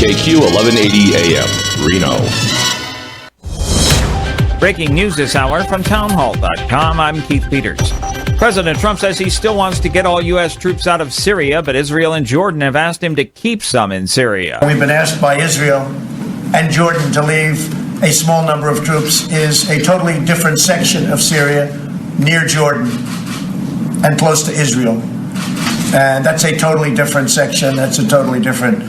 WKQ 1180 AM, Reno. Breaking news this hour from townhall.com. I'm Keith Peters. President Trump says he still wants to get all U.S. troops out of Syria, but Israel and Jordan have asked him to keep some in Syria. We've been asked by Israel and Jordan to leave a small number of troops. Is a totally different section of Syria near Jordan and close to Israel. And that's a totally different section. That's a totally different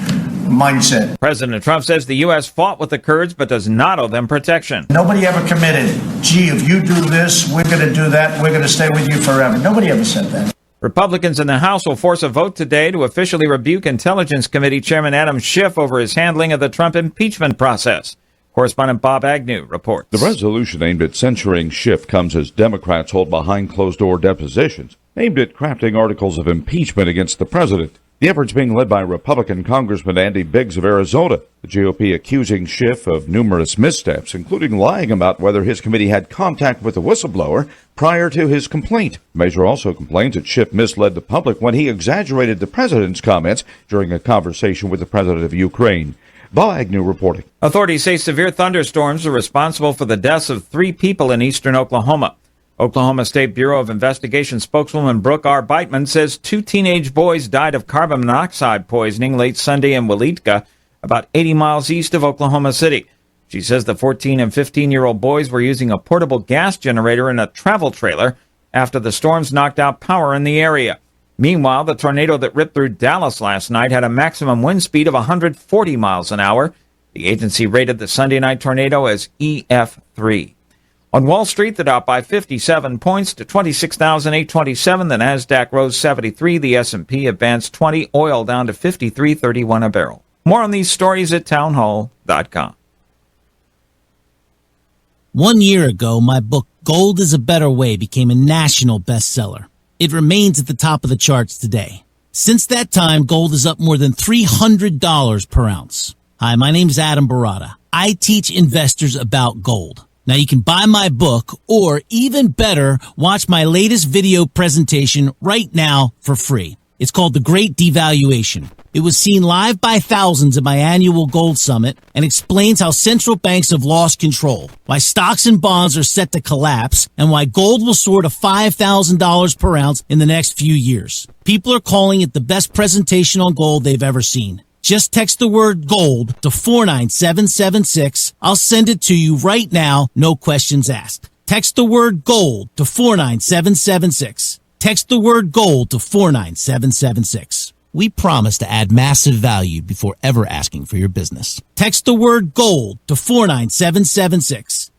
mindset. President Trump says the U.S. fought with the Kurds but does not owe them protection. Nobody ever committed, gee, if you do this, we're going to do that, we're going to stay with you forever. Nobody ever said that. Republicans in the House will force a vote today to officially rebuke Intelligence Committee Chairman Adam Schiff over his handling of the Trump impeachment process. Correspondent Bob Agnew reports. The resolution aimed at censuring Schiff comes as Democrats hold behind closed-door depositions aimed at crafting articles of impeachment against the president. The effort's being led by Republican Congressman Andy Biggs of Arizona, the GOP accusing Schiff of numerous missteps, including lying about whether his committee had contact with the whistleblower prior to his complaint. The measure also complains that Schiff misled the public when he exaggerated the president's comments during a conversation with the president of Ukraine. Bob Agnew reporting. Authorities say severe thunderstorms are responsible for the deaths of 3 people in eastern Oklahoma. Oklahoma State Bureau of Investigation spokeswoman Brooke R. Beitman says 2 teenage boys died of carbon monoxide poisoning late Sunday in Waletka, about 80 miles east of Oklahoma City. She says the 14 and 15-year-old boys were using a portable gas generator in a travel trailer after the storms knocked out power in the area. Meanwhile, the tornado that ripped through Dallas last night had a maximum wind speed of 140 miles an hour. The agency rated the Sunday night tornado as EF3. On Wall Street, the Dow by 57 points to 26,827. The Nasdaq rose 73. The S&P advanced 20. Oil down to 53.31 a barrel. More on these stories at townhall.com. 1 year ago, my book Gold is a Better Way became a national bestseller. It remains at the top of the charts today. Since that time, gold is up more than $300 per ounce. Hi, my name's Adam Barata. I teach investors about gold. Now you can buy my book or even better, watch my latest video presentation right now for free. It's called The Great Devaluation. It was seen live by thousands at my annual gold summit and explains how central banks have lost control, why stocks and bonds are set to collapse, and why gold will soar to $5,000 per ounce in the next few years. People are calling it the best presentation on gold they've ever seen. Just text the word gold to 49776. I'll send it to you right now, no questions asked. Text the word gold to 49776. Text the word gold to 49776. We promise to add massive value before ever asking for your business. Text the word gold to 49776.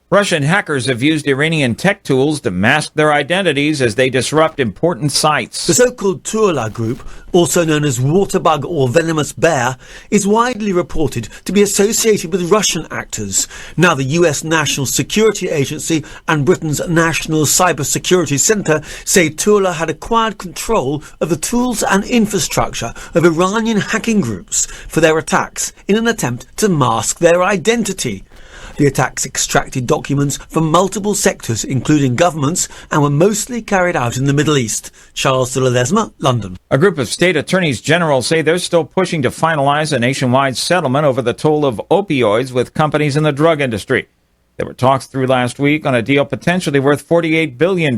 Russian hackers have used Iranian tech tools to mask their identities as they disrupt important sites. The so-called Turla group, also known as Waterbug or Venomous Bear, is widely reported to be associated with Russian actors. Now the US National Security Agency and Britain's National Cybersecurity Centre say Turla had acquired control of the tools and infrastructure of Iranian hacking groups for their attacks in an attempt to mask their identity. The attacks extracted documents from multiple sectors, including governments, and were mostly carried out in the Middle East. Charles de Ledesma, London. A group of state attorneys general say they're still pushing to finalize a nationwide settlement over the toll of opioids with companies in the drug industry. There were talks through last week on a deal potentially worth $48 billion,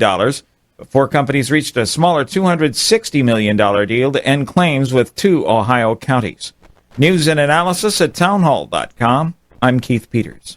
before companies reached a smaller $260 million deal to end claims with 2 Ohio counties. News and analysis at townhall.com. I'm Keith Peters.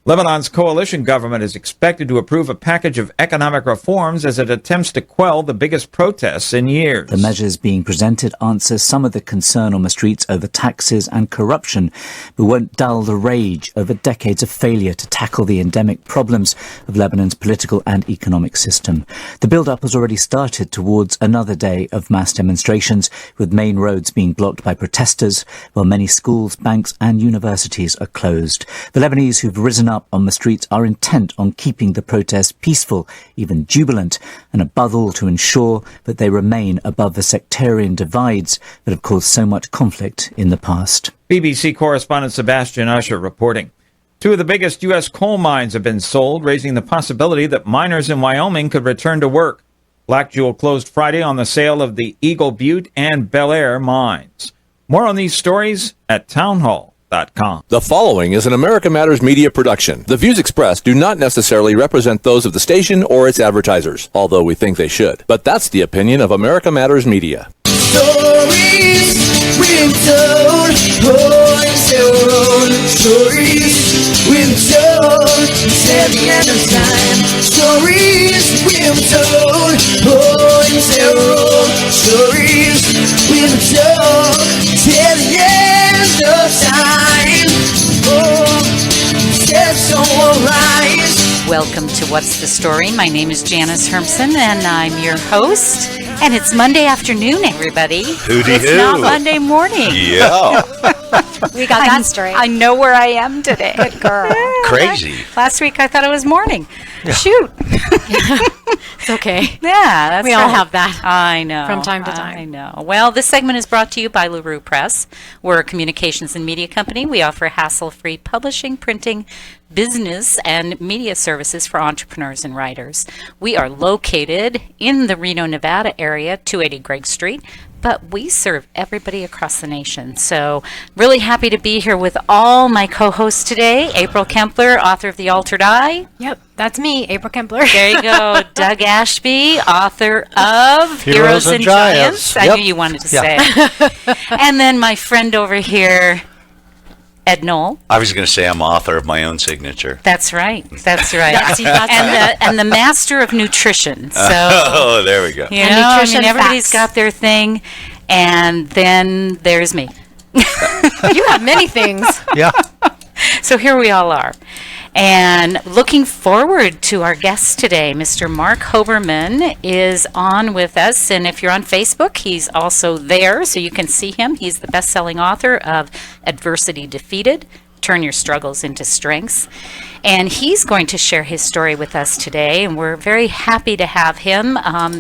Lebanon's coalition government is expected to approve a package of economic reforms as it attempts to quell the biggest protests in years. The measures being presented answer some of the concern on the streets over taxes and corruption, but won't dull the rage over decades of failure to tackle the endemic problems of Lebanon's political and economic system. The build-up has already started towards another day of mass demonstrations, with main roads being blocked by protesters, while many schools, banks and universities are closed. The Lebanese who've risen up on the streets are intent on keeping the protests peaceful, even jubilant, and above all to ensure that they remain above the sectarian divides that have caused so much conflict in the past. BBC correspondent Sebastian Usher reporting. 2 of the biggest U.S. coal mines have been sold, raising the possibility that miners in Wyoming could return to work. Black Jewel closed Friday on the sale of the Eagle Butte and Bel Air mines. More on these stories at townhall.com. The following is an America Matters media production. The views expressed do not necessarily represent those of the station or its advertisers, although we think they should. But that's the opinion of America Matters Media. Stories we've told, stories we've told, till the end of time. Stories we've told, stories we've told, till the end of time. Steps on rise. Welcome to What's the Story? My name is Janice Hermson, and I'm your host. And it's Monday afternoon, everybody. It's not Monday morning. Yeah. We got that straight. I know where I am today. Good girl. Crazy. Last week I thought it was morning. Yeah. Shoot. It's okay. Yeah, that's we all have that. I know. From time to time. I know. Well, this segment is brought to you by LeRue Press. We're a communications and media company. We offer hassle-free publishing, printing, business, and media services for entrepreneurs and writers. We are located in the Reno, Nevada area, 280 Greg Street, but we serve everybody across the nation. So really happy to be here with all my co-hosts today. April Kempler, author of The Altered Eye. Yep, that's me, April Kempler. There you go. Doug Ashby, author of Heroes and Giants. I knew you wanted to say it. And then my friend over here, Ed Knoll. I was going to say I'm author of my own signature. That's right. That's right. and the master of nutrition. So oh, there we go. You know, I mean, everybody's got their thing, and then there's me. You have many things. Yeah. So here we all are. And looking forward to our guest today, Mr. Marc Hoberman is on with us. And if you're on Facebook, he's also there, so you can see him. He's the best-selling author of Adversity Defeated, Turn Your Struggles into Strengths. And he's going to share his story with us today, and we're very happy to have him.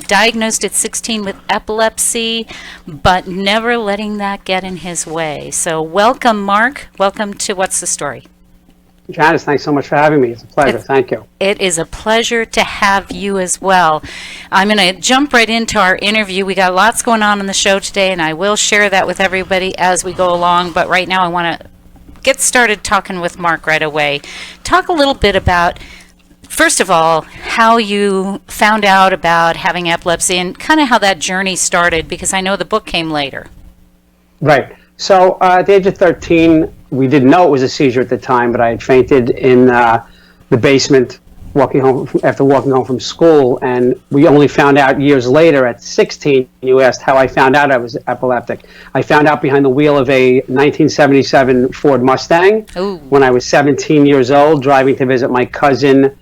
Diagnosed at 16 with epilepsy, but never letting that get in his way. So welcome, Marc. Welcome to What's the Story? Janice, thanks so much for having me. It's a pleasure. Thank you. It is a pleasure to have you as well. I'm going to jump right into our interview. We got lots going on the show today, and I will share that with everybody as we go along. But right now I want to get started talking with Marc right away. Talk a little bit about, first of all, how you found out about having epilepsy and kind of how that journey started, because I know the book came later. Right. So at the age of 13, we didn't know it was a seizure at the time, but I had fainted in the basement after walking home from school, and we only found out years later at 16. You asked how I found out I was epileptic. I found out behind the wheel of a 1977 Ford Mustang when I was 17 years old, driving to visit my cousin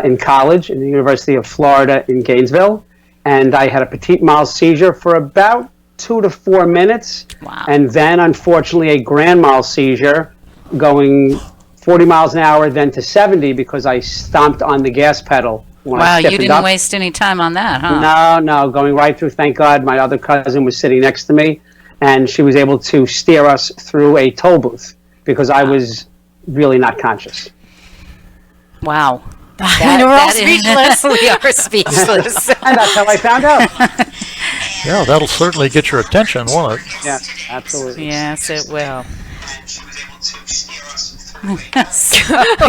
in college in the University of Florida in Gainesville, and I had a petit mal seizure for about 2 to 4 minutes. Wow. And then, unfortunately, a grand mal seizure going 40 miles an hour, then to 70 because I stomped on the gas pedal. Wow, you didn't waste any time on that, huh? No, going right through. Thank God my other cousin was sitting next to me, and she was able to steer us through a toll booth because I was really not conscious. Wow. And we're all speechless. We are speechless. And that's how I found out. Yeah, that'll certainly get your attention, won't it? Yes, absolutely. Yes, it will.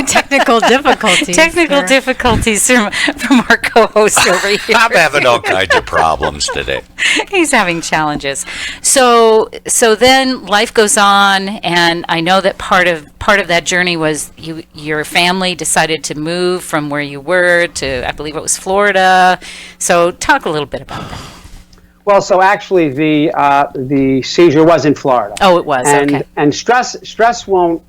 Technical difficulties. Technical difficulties from our co-host over here. I'm having all kinds of problems today. He's having challenges. So then life goes on, and I know that part of that journey was your family decided to move from where you were to, I believe it was Florida. So talk a little bit about that. Well, so actually the seizure was in Florida. Oh, it was. Okay. And stress won't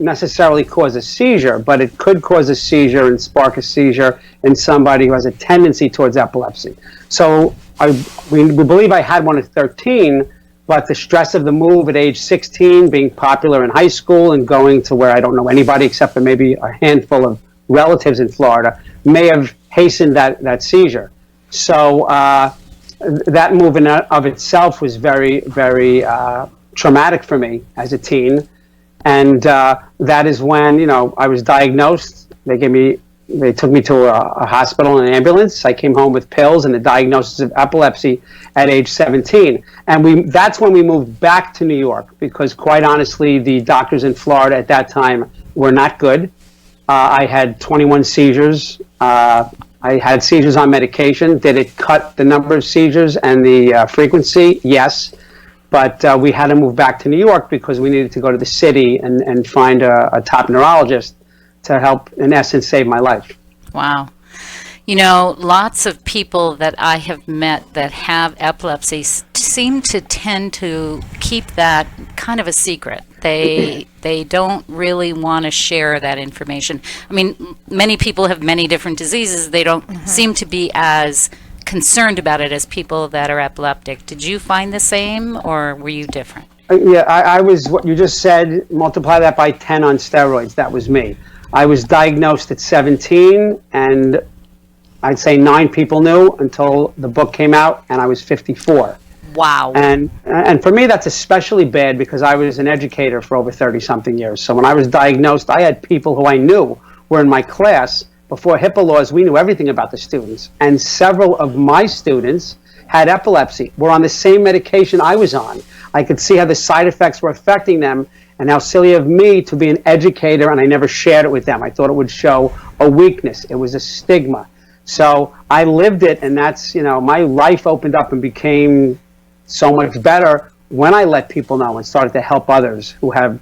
necessarily cause a seizure, but it could cause a seizure and spark a seizure in somebody who has a tendency towards epilepsy. So we believe I had one at 13, but the stress of the move at age 16, being popular in high school and going to where I don't know anybody except for maybe a handful of relatives in Florida, may have hastened that seizure. So that move in of itself was very, very traumatic for me as a teen. And that is when, I was diagnosed. They gave me They took me to a hospital in an ambulance. I came home with pills and the diagnosis of epilepsy at age 17. And that's when we moved back to New York, because quite honestly, the doctors in Florida at that time were not good. I had 21 seizures. I had seizures on medication. Did it cut the number of seizures and the frequency? Yes. But we had to move back to New York because we needed to go to the city and find a top neurologist to help, in essence, save my life. Wow. You know, lots of people that I have met that have epilepsy seem to tend to keep that kind of a secret. They don't really want to share that information. I mean, many people have many different diseases. They don't seem to be as concerned about it as people that are epileptic. Did you find the same, or were you different? Yeah, I was, what you just said, multiply that by 10 on steroids. That was me. I was diagnosed at 17, and I'd say 9 people knew until the book came out, and I was 54. Wow. And for me, that's especially bad because I was an educator for over 30-something years. So when I was diagnosed, I had people who I knew were in my class. Before HIPAA laws, we knew everything about the students. And several of my students had epilepsy, were on the same medication I was on. I could see how the side effects were affecting them, and how silly of me to be an educator, and I never shared it with them. I thought it would show a weakness. It was a stigma. So I lived it, and that's, my life opened up and became so much better when I let people know and started to help others who have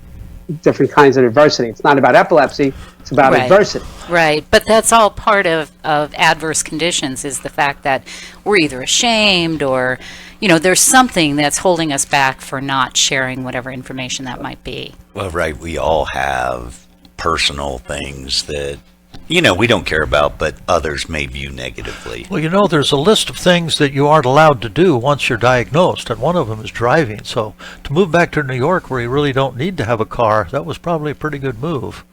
different kinds of adversity. It's not about epilepsy, it's about adversity. Right, but that's all part of adverse conditions, is the fact that we're either ashamed or, there's something that's holding us back for not sharing whatever information that might be. Well, right, we all have personal things that, we don't care about, but others may view negatively. Well, there's a list of things that you aren't allowed to do once you're diagnosed, and one of them is driving. So to move back to New York, where you really don't need to have a car, that was probably a pretty good move.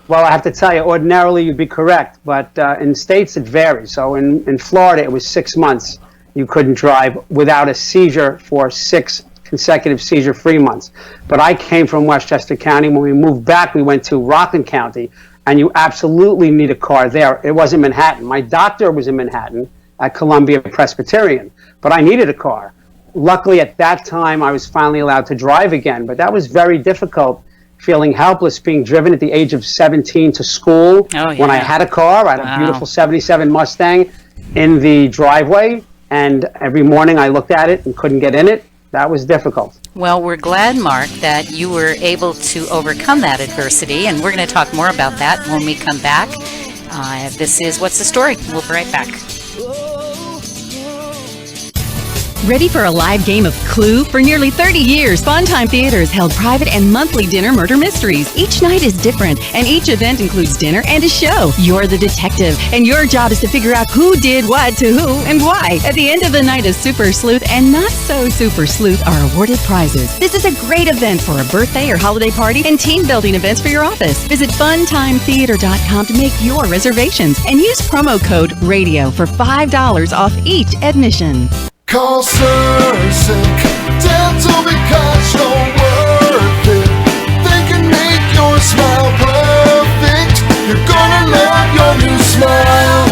Well, I have to tell you, ordinarily you'd be correct, but in states it varies. So in Florida, it was 6 months you couldn't drive without a seizure for 6 consecutive seizure-free months. But I came from Westchester County. When we moved back, we went to Rockland County, and you absolutely need a car there. It wasn't Manhattan. My doctor was in Manhattan at Columbia Presbyterian, but I needed a car. Luckily, at that time, I was finally allowed to drive again, but that was very difficult, feeling helpless, being driven at the age of 17 to school. When I had a car, I had a beautiful 77 Mustang in the driveway, and every morning I looked at it and couldn't get in it. That was difficult. Well, we're glad, Mark, that you were able to overcome that adversity, and we're going to talk more about that when we come back. This is What's the Story? We'll be right back. Ready for a live game of Clue? For nearly 30 years, Funtime Theaters held private and monthly dinner murder mysteries. Each night is different, and each event includes dinner and a show. You're the detective, and your job is to figure out who did what to who and why. At the end of the night, a super sleuth and not so super sleuth are awarded prizes. This is a great event for a birthday or holiday party and team building events for your office. Visit funtimetheater.com to make your reservations and use promo code RADIO for $5 off each admission. Call Sursic Dental because you're worth it. They can make your smile perfect. You're gonna love your new smile.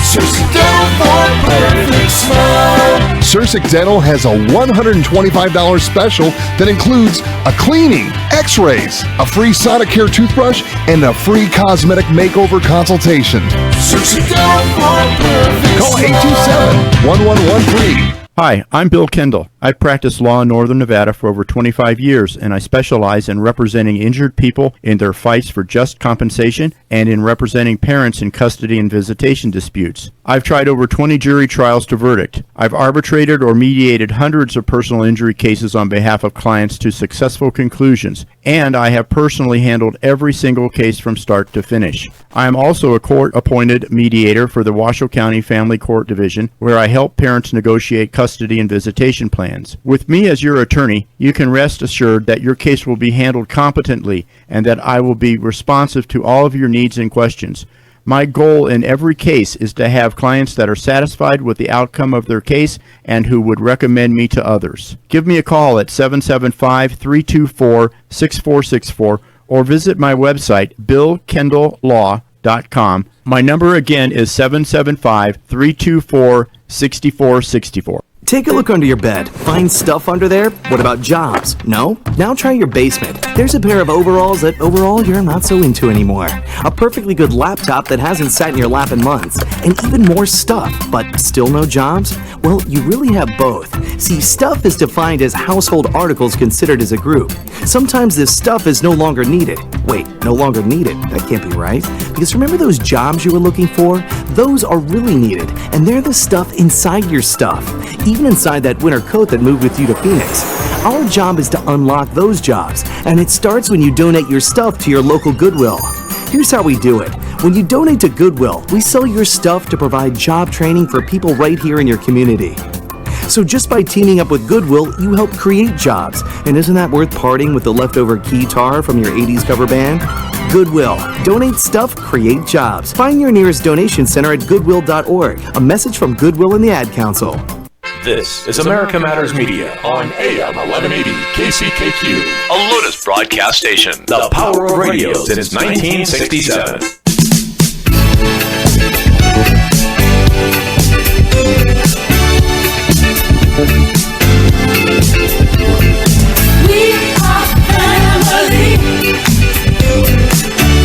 Sursic Dental for perfect smile. Sursic Dental has a $125 special that includes a cleaning, x-rays, a free Sonicare toothbrush, and a free cosmetic makeover consultation. Sursic Dental for perfect Call smile. 827-1113. Hi, I'm Bill Kendall. I've practiced law in Northern Nevada for over 25 years, and I specialize in representing injured people in their fights for just compensation and in representing parents in custody and visitation disputes. I've tried over 20 jury trials to verdict. I've arbitrated or mediated hundreds of personal injury cases on behalf of clients to successful conclusions, and I have personally handled every single case from start to finish. I am also a court-appointed mediator for the Washoe County Family Court Division, where I help parents negotiate custody and visitation plans. With me as your attorney, you can rest assured that your case will be handled competently and that I will be responsive to all of your needs and questions. My goal in every case is to have clients that are satisfied with the outcome of their case and who would recommend me to others. Give me a call at 775-324-6464 or visit my website, billkendalllaw.com. markhoberman.com. My number again is 775-324-6464. Take a look under your bed. Find stuff under there? What about jobs? No? Now try your basement. There's a pair of overalls that overall you're not so into anymore. A perfectly good laptop that hasn't sat in your lap in months. And even more stuff, but still no jobs? Well, you really have both. See, stuff is defined as household articles considered as a group. Sometimes this stuff is no longer needed. Wait, no longer needed? That can't be right. Because remember those jobs you were looking for? Those are really needed, and they're the stuff inside your stuff. Even inside that winter coat that moved with you to Phoenix. Our job is to unlock those jobs, and it starts when you donate your stuff to your local Goodwill. Here's how we do it. When you donate to Goodwill, we sell your stuff to provide job training for people right here in your community. So just by teaming up with Goodwill, you help create jobs. And isn't that worth parting with the leftover guitar from your 80s cover band? Goodwill. Donate stuff, create jobs. Find your nearest donation center at goodwill.org. A message from Goodwill and the Ad Council. This is America Matters Media on AM 1180 KCKQ, a Lotus broadcast station. The power of radio since 1967. We are family.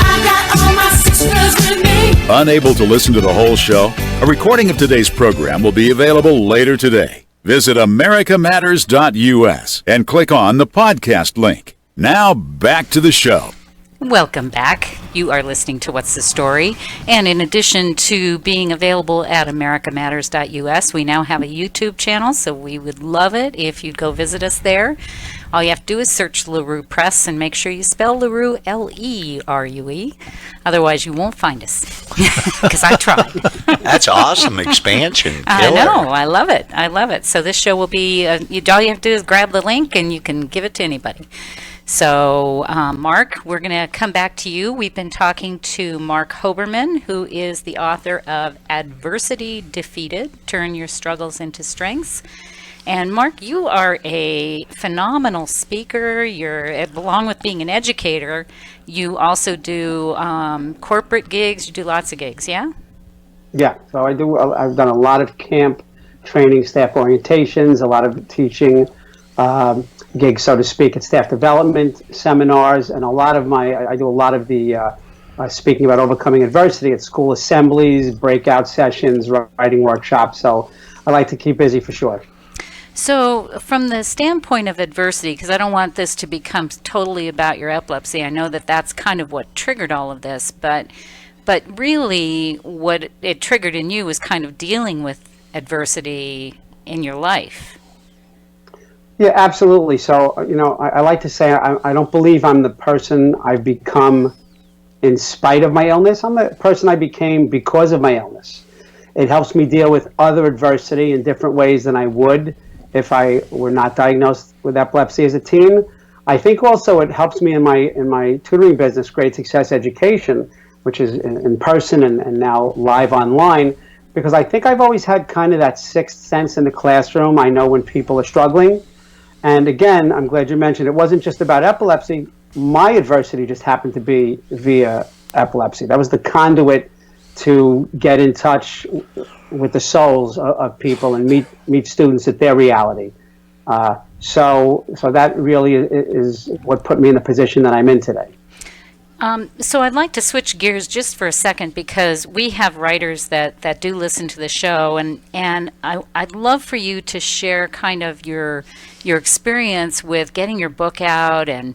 I got all my sisters with me. Unable to listen to the whole show? A recording of today's program will be available later today. Visit americamatters.us and click on the podcast link. Now back to the show. Welcome back. You are listening to What's the Story? And in addition to being available at americamatters.us, we now have a YouTube channel, so we would love it if you'd go visit us there. All you have to do is search LeRue Press and make sure you spell LeRue L-E-R-U-E. Otherwise, you won't find us, because I tried. That's awesome expansion. I know. I love it. I love it. So this show will be, all you have to do is grab the link and you can give it to anybody. So, Mark, we're going to come back to you. We've been talking to Marc Hoberman, who is the author of Adversity Defeated, Turn Your Struggles into Strengths. And Mark, you are a phenomenal speaker. You're, along with being an educator, you also do corporate gigs. You do lots of gigs, yeah? Yeah, so I do. I've done a lot of camp training, staff orientations, a lot of teaching gigs, so to speak, at staff development seminars, and I do a lot of the speaking about overcoming adversity at school assemblies, breakout sessions, writing workshops. So I like to keep busy for sure. So from the standpoint of adversity, because I don't want this to become totally about your epilepsy, I know that that's kind of what triggered all of this, but really what it triggered in you was kind of dealing with adversity in your life. Yeah, absolutely. So, I like to say I don't believe I'm the person I've become in spite of my illness. I'm the person I became because of my illness. It helps me deal with other adversity in different ways than I would if I were not diagnosed with epilepsy as a teen. I think also it helps me in my tutoring business, Great Success Education, which is in person and now live online, because I think I've always had kind of that sixth sense in the classroom. I know when people are struggling. And again, I'm glad you mentioned it wasn't just about epilepsy. My adversity just happened to be via epilepsy. That was the conduit to get in touch with the souls of people and meet students at their reality. So that really is what put me in the position that I'm in today. So I'd like to switch gears just for a second, because we have writers that do listen to the show, and I'd love for you to share kind of your experience with getting your book out and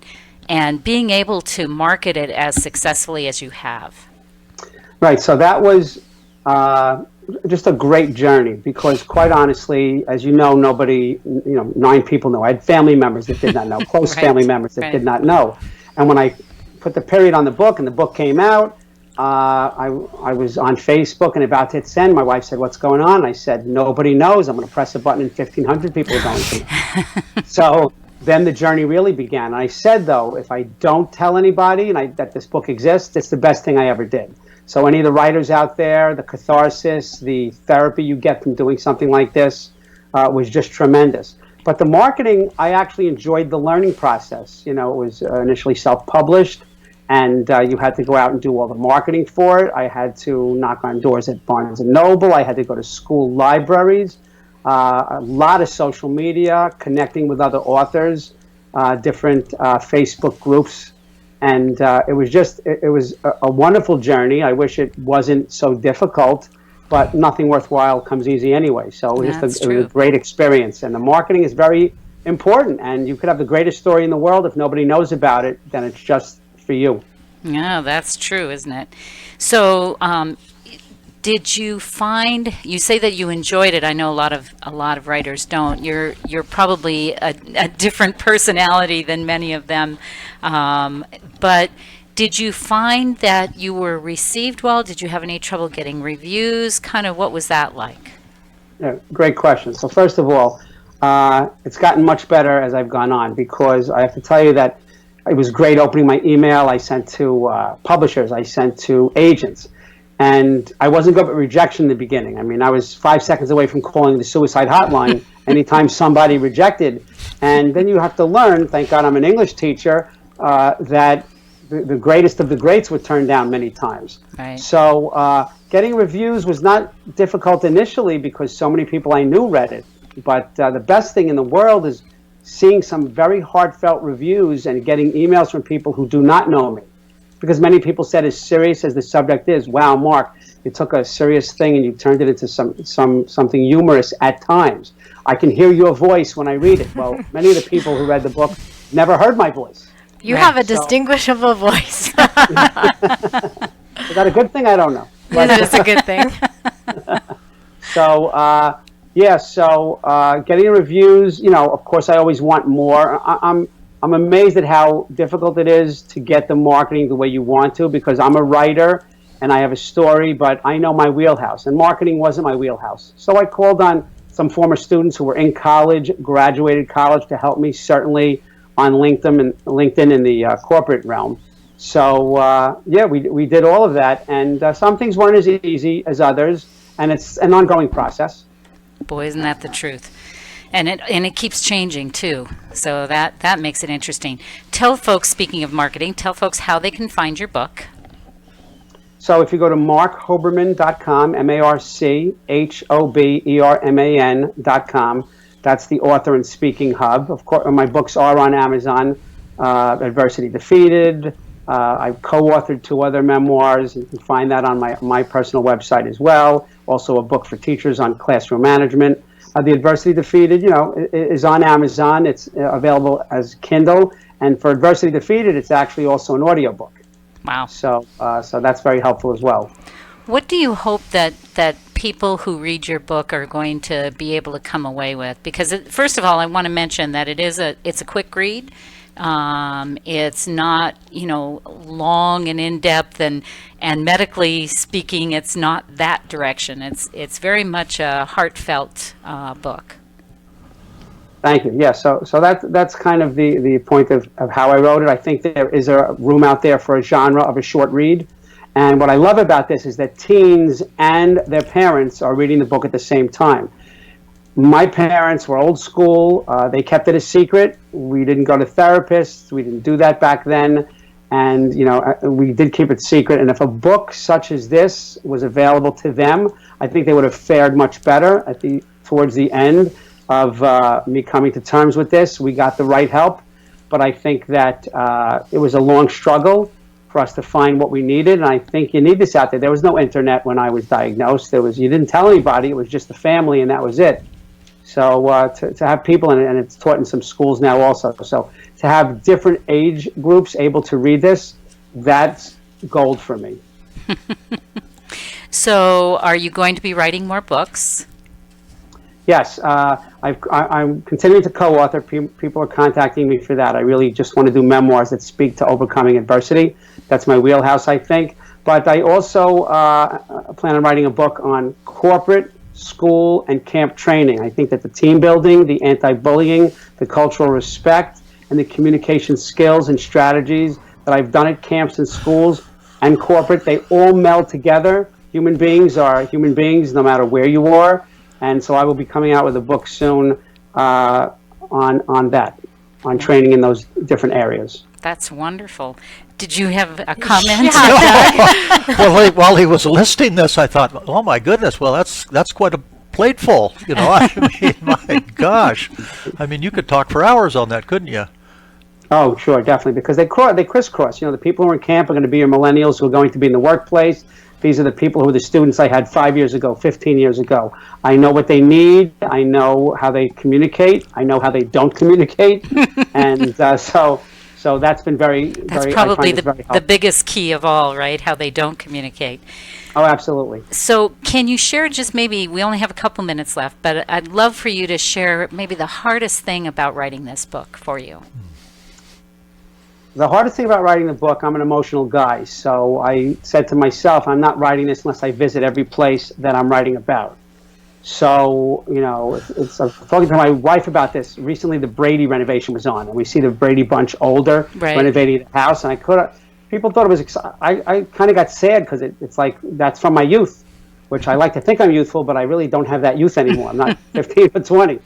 being able to market it as successfully as you have. Right. So that was just a great journey, because quite honestly, as you know, nobody, 9 people know. I had family members that did not know, close family members that did not know. And when I put the period on the book and the book came out, I was on Facebook and about to hit send. My wife said, "What's going on?" I said, "Nobody knows. I'm going to press a button and 1,500 people are going to." So then the journey really began. And I said, though, if I don't tell anybody that this book exists, it's the best thing I ever did. So any of the writers out there, the catharsis, the therapy you get from doing something like this was just tremendous. But the marketing, I actually enjoyed the learning process. It was initially self-published, and you had to go out and do all the marketing for it. I had to knock on doors at Barnes & Noble. I had to go to school libraries, a lot of social media, connecting with other authors, different Facebook groups. And it was a wonderful journey. I wish it wasn't so difficult, but nothing worthwhile comes easy anyway. So it was a great experience. And the marketing is very important. And you could have the greatest story in the world. If nobody knows about it, then it's just for you. Yeah, that's true, isn't it? So did you find, you say that you enjoyed it. I know a lot of writers don't. You're probably a different personality than many of them. But did you find that you were received well? Did you have any trouble getting reviews? Kind of what was that like? Yeah, great question. So first of all, it's gotten much better as I've gone on, because I have to tell you that it was great opening my email. I sent to publishers. I sent to agents. And I wasn't good at rejection in the beginning. I mean, I was 5 seconds away from calling the suicide hotline anytime somebody rejected. And then you have to learn, thank God I'm an English teacher, that the greatest of the greats were turned down many times. Right. So getting reviews was not difficult initially because so many people I knew read it. But the best thing in the world is seeing some very heartfelt reviews and getting emails from people who do not know me. Because many people said, as serious as the subject is, wow, Mark, you took a serious thing and you turned it into something humorous at times. I can hear your voice when I read it. Well, many of the people who read the book never heard my voice. You have a distinguishable voice. Is that a good thing? I don't know. It is a good thing. So, getting reviews, of course, I always want more. I'm amazed at how difficult it is to get the marketing the way you want to, because I'm a writer and I have a story, but I know my wheelhouse, and marketing wasn't my wheelhouse. So I called on some former students who were in college, graduated college, to help me, certainly on LinkedIn in the corporate realm. So, we did all of that, and some things weren't as easy as others, and it's an ongoing process. Boy, isn't that the truth. And it keeps changing too, so that makes it interesting. Tell folks, speaking of marketing, tell folks how they can find your book. So if you go to marchoberman.com, MarChoberman.com, that's the author and speaking hub. Of course, my books are on Amazon. Adversity Defeated. I've co-authored 2 other memoirs. You can find that on my personal website as well. Also a book for teachers on classroom management. The Adversity Defeated, is on Amazon. It's available as Kindle. And for Adversity Defeated, it's actually also an audiobook. Wow. So that's very helpful as well. What do you hope that people who read your book are going to be able to come away with? Because first of all, I want to mention that it's a quick read. It's not, long and in-depth, and medically speaking, it's not that direction. It's very much a heartfelt book. Thank you. Yeah, so that's kind of the point of how I wrote it. I think there is a room out there for a genre of a short read. And what I love about this is that teens and their parents are reading the book at the same time. My parents were old school. They kept it a secret. We didn't go to therapists. We didn't do that back then. And, we did keep it secret. And if a book such as this was available to them, I think they would have fared much better towards the end of me coming to terms with this. We got the right help. But I think that it was a long struggle for us to find what we needed. And I think you need this out there. There was no internet when I was diagnosed. You didn't tell anybody. It was just the family, and that was it. So to have people, and it's taught in some schools now also, so to have different age groups able to read this, that's gold for me. So are you going to be writing more books? Yes, I'm continuing to co-author. People are contacting me for that. I really just want to do memoirs that speak to overcoming adversity. That's my wheelhouse, I think. But I also plan on writing a book on corporate, school, and camp training. I think that the team building, the anti-bullying, the cultural respect, and the communication skills and strategies that I've done at camps and schools and corporate, they all meld together. Human beings are human beings no matter where you are. And so I will be coming out with a book soon on that. on training in those different areas. That's wonderful. Did you have a comment? Well, while he was listing this, I thought, oh my goodness, well, that's quite a plateful. You know, I mean, my gosh. I mean, you could talk for hours on that, couldn't you? Oh, sure, definitely, because they crisscross. You know, the people who are in camp are going to be your millennials who are going to be in the workplace. These are the people who are the students I had 5 years ago, 15 years ago. I know what they need. I know how they communicate. I know how they don't communicate. And so that's been very, That's very, probably very the biggest key of all, right? How they don't communicate. Oh, absolutely. So can you share just maybe, we only have a couple minutes left, but I'd love for you to share maybe the hardest thing about writing this book for you. The hardest thing about writing the book, I'm an emotional guy. So I said to myself, I'm not writing this unless I visit every place that I'm writing about. So, you know, I was talking to my wife about this. Recently, the Brady renovation was on, and we see the Brady bunch older renovating the house. And people thought it was, I kind of got sad because it's like, that's from my youth, which I like to think I'm youthful, but I really don't have that youth anymore. I'm not 15 or 20.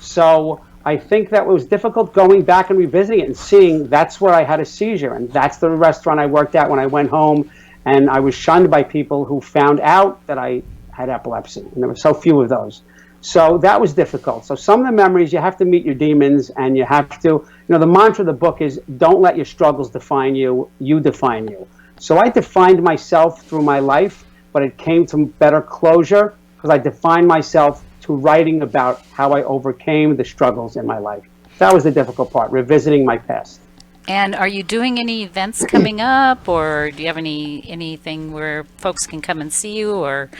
So I think that it was difficult going back and revisiting it and seeing that's where I had a seizure, and that's the restaurant I worked at when I went home, and I was shunned by people who found out that I had epilepsy, and there were so few of those. So that was difficult. So some of the memories, you have to meet your demons, and you have to, you know, the mantra of the book is don't let your struggles define you, you define you. So I defined myself through my life, but it came to better closure because I defined myself to writing about how I overcame the struggles in my life. That was the difficult part, revisiting my past. And are you doing any events coming up, or do you have anything where folks can come and see you, or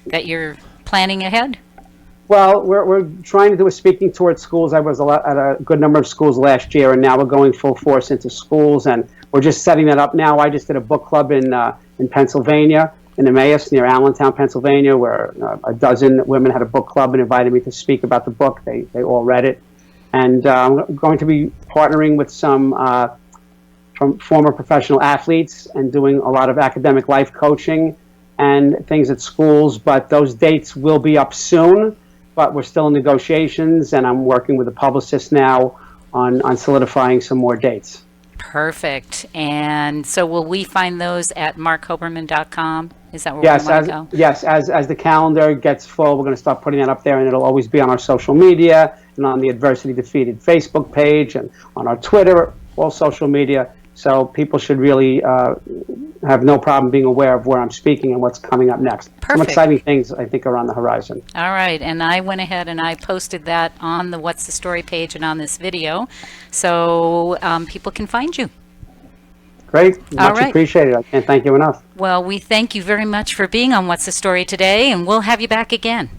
that you're planning ahead? Well, we're trying to do a speaking tour at schools. I was at a good number of schools last year, and now we're going full force into schools, and we're just setting that up now. I just did a book club in Pennsylvania, in Emmaus, near Allentown, Pennsylvania, where a dozen women had a book club and invited me to speak about the book. They all read it. And I'm going to be partnering with some from former professional athletes and doing a lot of academic life coaching and things at schools. But those dates will be up soon, but we're still in negotiations, and I'm working with a publicist now on solidifying some more dates. Perfect. And so will we find those at marchoberman.com? Is that where we want to go? Yes, as the calendar gets full, we're going to start putting that up there, and it'll always be on our social media and on the Adversity Defeated Facebook page and on our Twitter, all social media. So people should really have no problem being aware of where I'm speaking and what's coming up next. Perfect. Some exciting things, I think, are on the horizon. All right, and I went ahead and I posted that on the What's the Story page and on this video, so people can find you. Great. All Much right. appreciated. I can't thank you enough. Well, we thank you very much for being on What's the Story today, and we'll have you back again.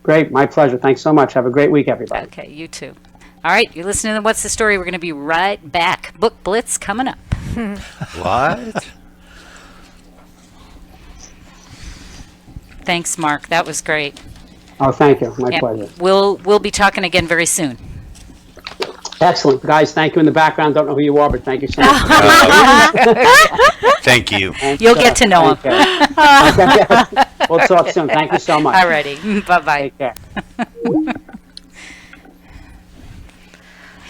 Great. My pleasure. Thanks so much. Have a great week, everybody. Okay, you too. All right, you're listening to What's the Story. We're going to be right back. Book Blitz coming up. What? Thanks, Mark. That was great. Oh, thank you. My And pleasure. We'll be talking again very soon. Excellent. Guys, thank you in the background. Don't know who you are, but thank you so much. Thank you. And, You'll get to know him. We'll talk soon. Thank you so much. All righty. Bye-bye. Take care.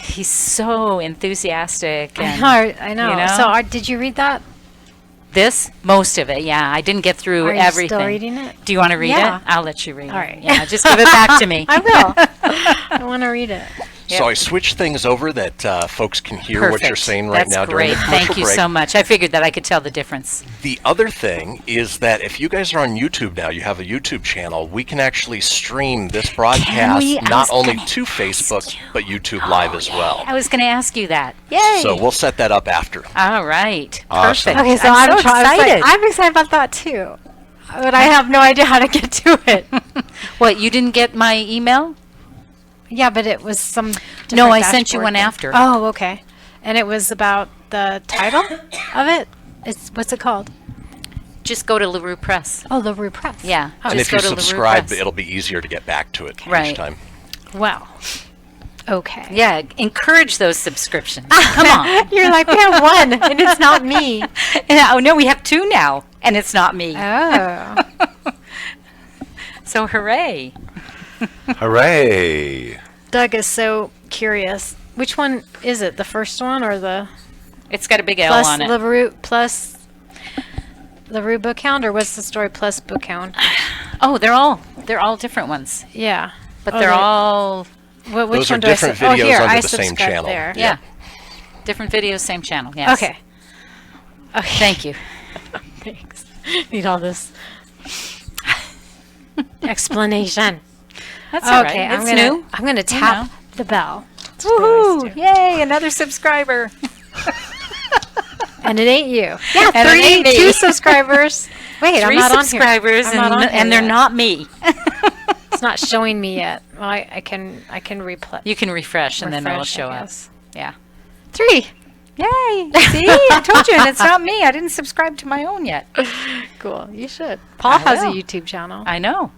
He's so enthusiastic. And, I know. you know? So, did you read that? This? Most of it, yeah. I didn't get through Are you everything. still reading it? Do you want to read Yeah. it? I'll let you read All right. it. Yeah, just give it back to me. I will. I want to read it. So I switched things over that folks can hear what you're Perfect. saying right That's now during great. the commercial Thank you break. so much. I figured that I could tell the difference. The other thing is that if you guys are on YouTube now, you have a YouTube channel, we can actually stream this broadcast we? I not was only gonna to Facebook, but YouTube Live as well. I was going to ask you that. Yay! So we'll set that up after. All right. Awesome. Perfect. Okay, so I'm so excited. excited. I'm excited about that too, but I have no idea how to get to it. What, you didn't get my email? Yeah, but it was some. No, different I sent you dashboard one thing. after. Oh, okay. And it was about the title of it. What's it called? Just go to LeRue Press. Oh, LeRue Press. Yeah. Oh, And just if you go to LeRue subscribe, Press. it'll be easier to get back to it Right. each time. Well. Okay. Yeah, encourage those subscriptions. Come on. You're like, we have one, and it's not me. Oh, no, we have two now, and it's not me. Oh. So hooray. Hooray! Doug is so curious Which one is it? The first one or the? It's got a big L plus on it. LeRue plus LeRue Bookhound, or what's the story plus Bookhound? Oh, they're all different ones. Yeah, but they're all. Which Those one are do I different sub- videos here, under I the same subscribe channel. There. Yeah. Different videos, same channel. Yes. Okay. Thank you. Thanks. Need all this explanation. That's all okay. right. I'm It's gonna new. I'm gonna tap the bell. Woohoo! Yay! Another subscriber. And it ain't you. Yeah, And it ain't me. 2 subscribers. Wait, I'm Three not subscribers, on here. I'm not on here and they're yet. not me. It's not showing me yet. Well, I can replay. You can refresh, and then it'll Refresh, I show up. guess. Yeah. 3. Yay! See, I told you, and it's not me. I didn't subscribe to my own yet. Cool. You should. Paul has a will. YouTube channel. I know.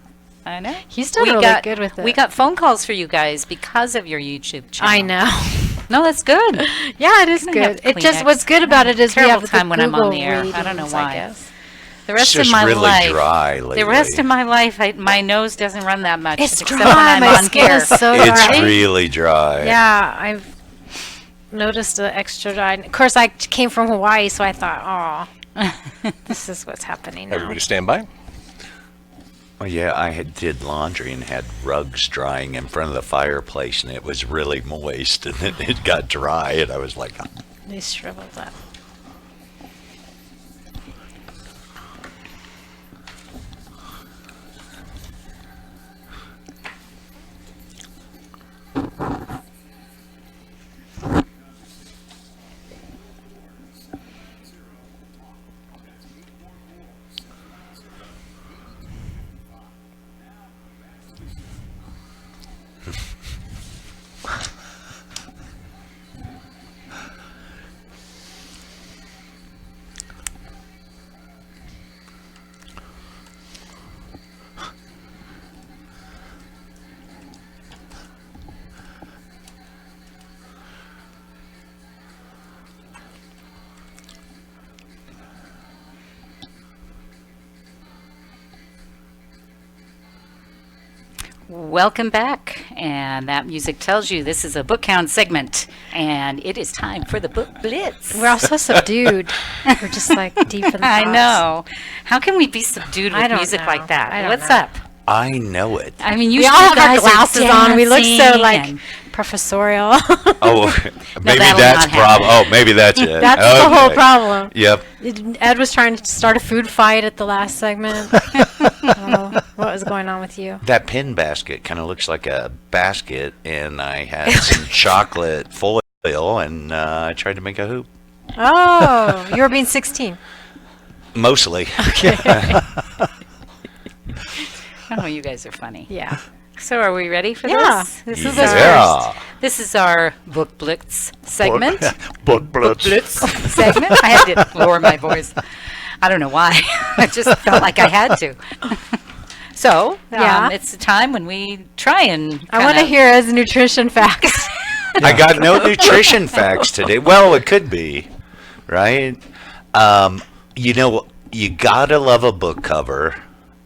He's done really good with it. We got phone calls for you guys because of your YouTube channel. I know. No, that's good. Yeah, it is Can I have good. It just Kleenex? what's good about it is we Terrible have time when I'm on the Google air. I don't know readings, why. guess. The rest It's of just my really life, dry lately. the rest of my life, my nose doesn't run that much. It's except dry. when I'm My on skin here. is so It's dry. really dry. Yeah, I've noticed the extra dry. Of course, I came from Hawaii, so I thought, oh, this is what's happening now. Everybody stand by. Well, yeah, did laundry and had rugs drying in front of the fireplace, and it was really moist, and then it got dry, and I was like, They shriveled up. Welcome back, and that music tells you this is a Bookhound segment, and it is time for the Book Blitz. We're all so subdued. We're just like deep in thoughts. I know. How can we be subdued I with don't music know. like that? I don't What's know. up? I know it. I mean, We all have our glasses on. We look so like professorial. Oh, maybe that'll that's not problem. Oh, maybe that's it. That's the whole Okay. problem. Yep. Ed was trying to start a food fight at the last segment. Oh, what was going on with you? That pin basket kind of looks like a basket, and I had some chocolate foil, and I tried to make a hoop. Oh, you were being 16. Mostly. Oh, you guys are funny. Yeah. So are we ready for Yeah. this? This is Yeah. This is our Book Blitz segment. Book Blitz. segment. I had to lower my voice. I don't know why. I just felt like I had to. So, Yeah. it's a time when we try and I want to hear his nutrition facts. I got no nutrition facts today. Well, it could be, right? You know, you gotta love a book cover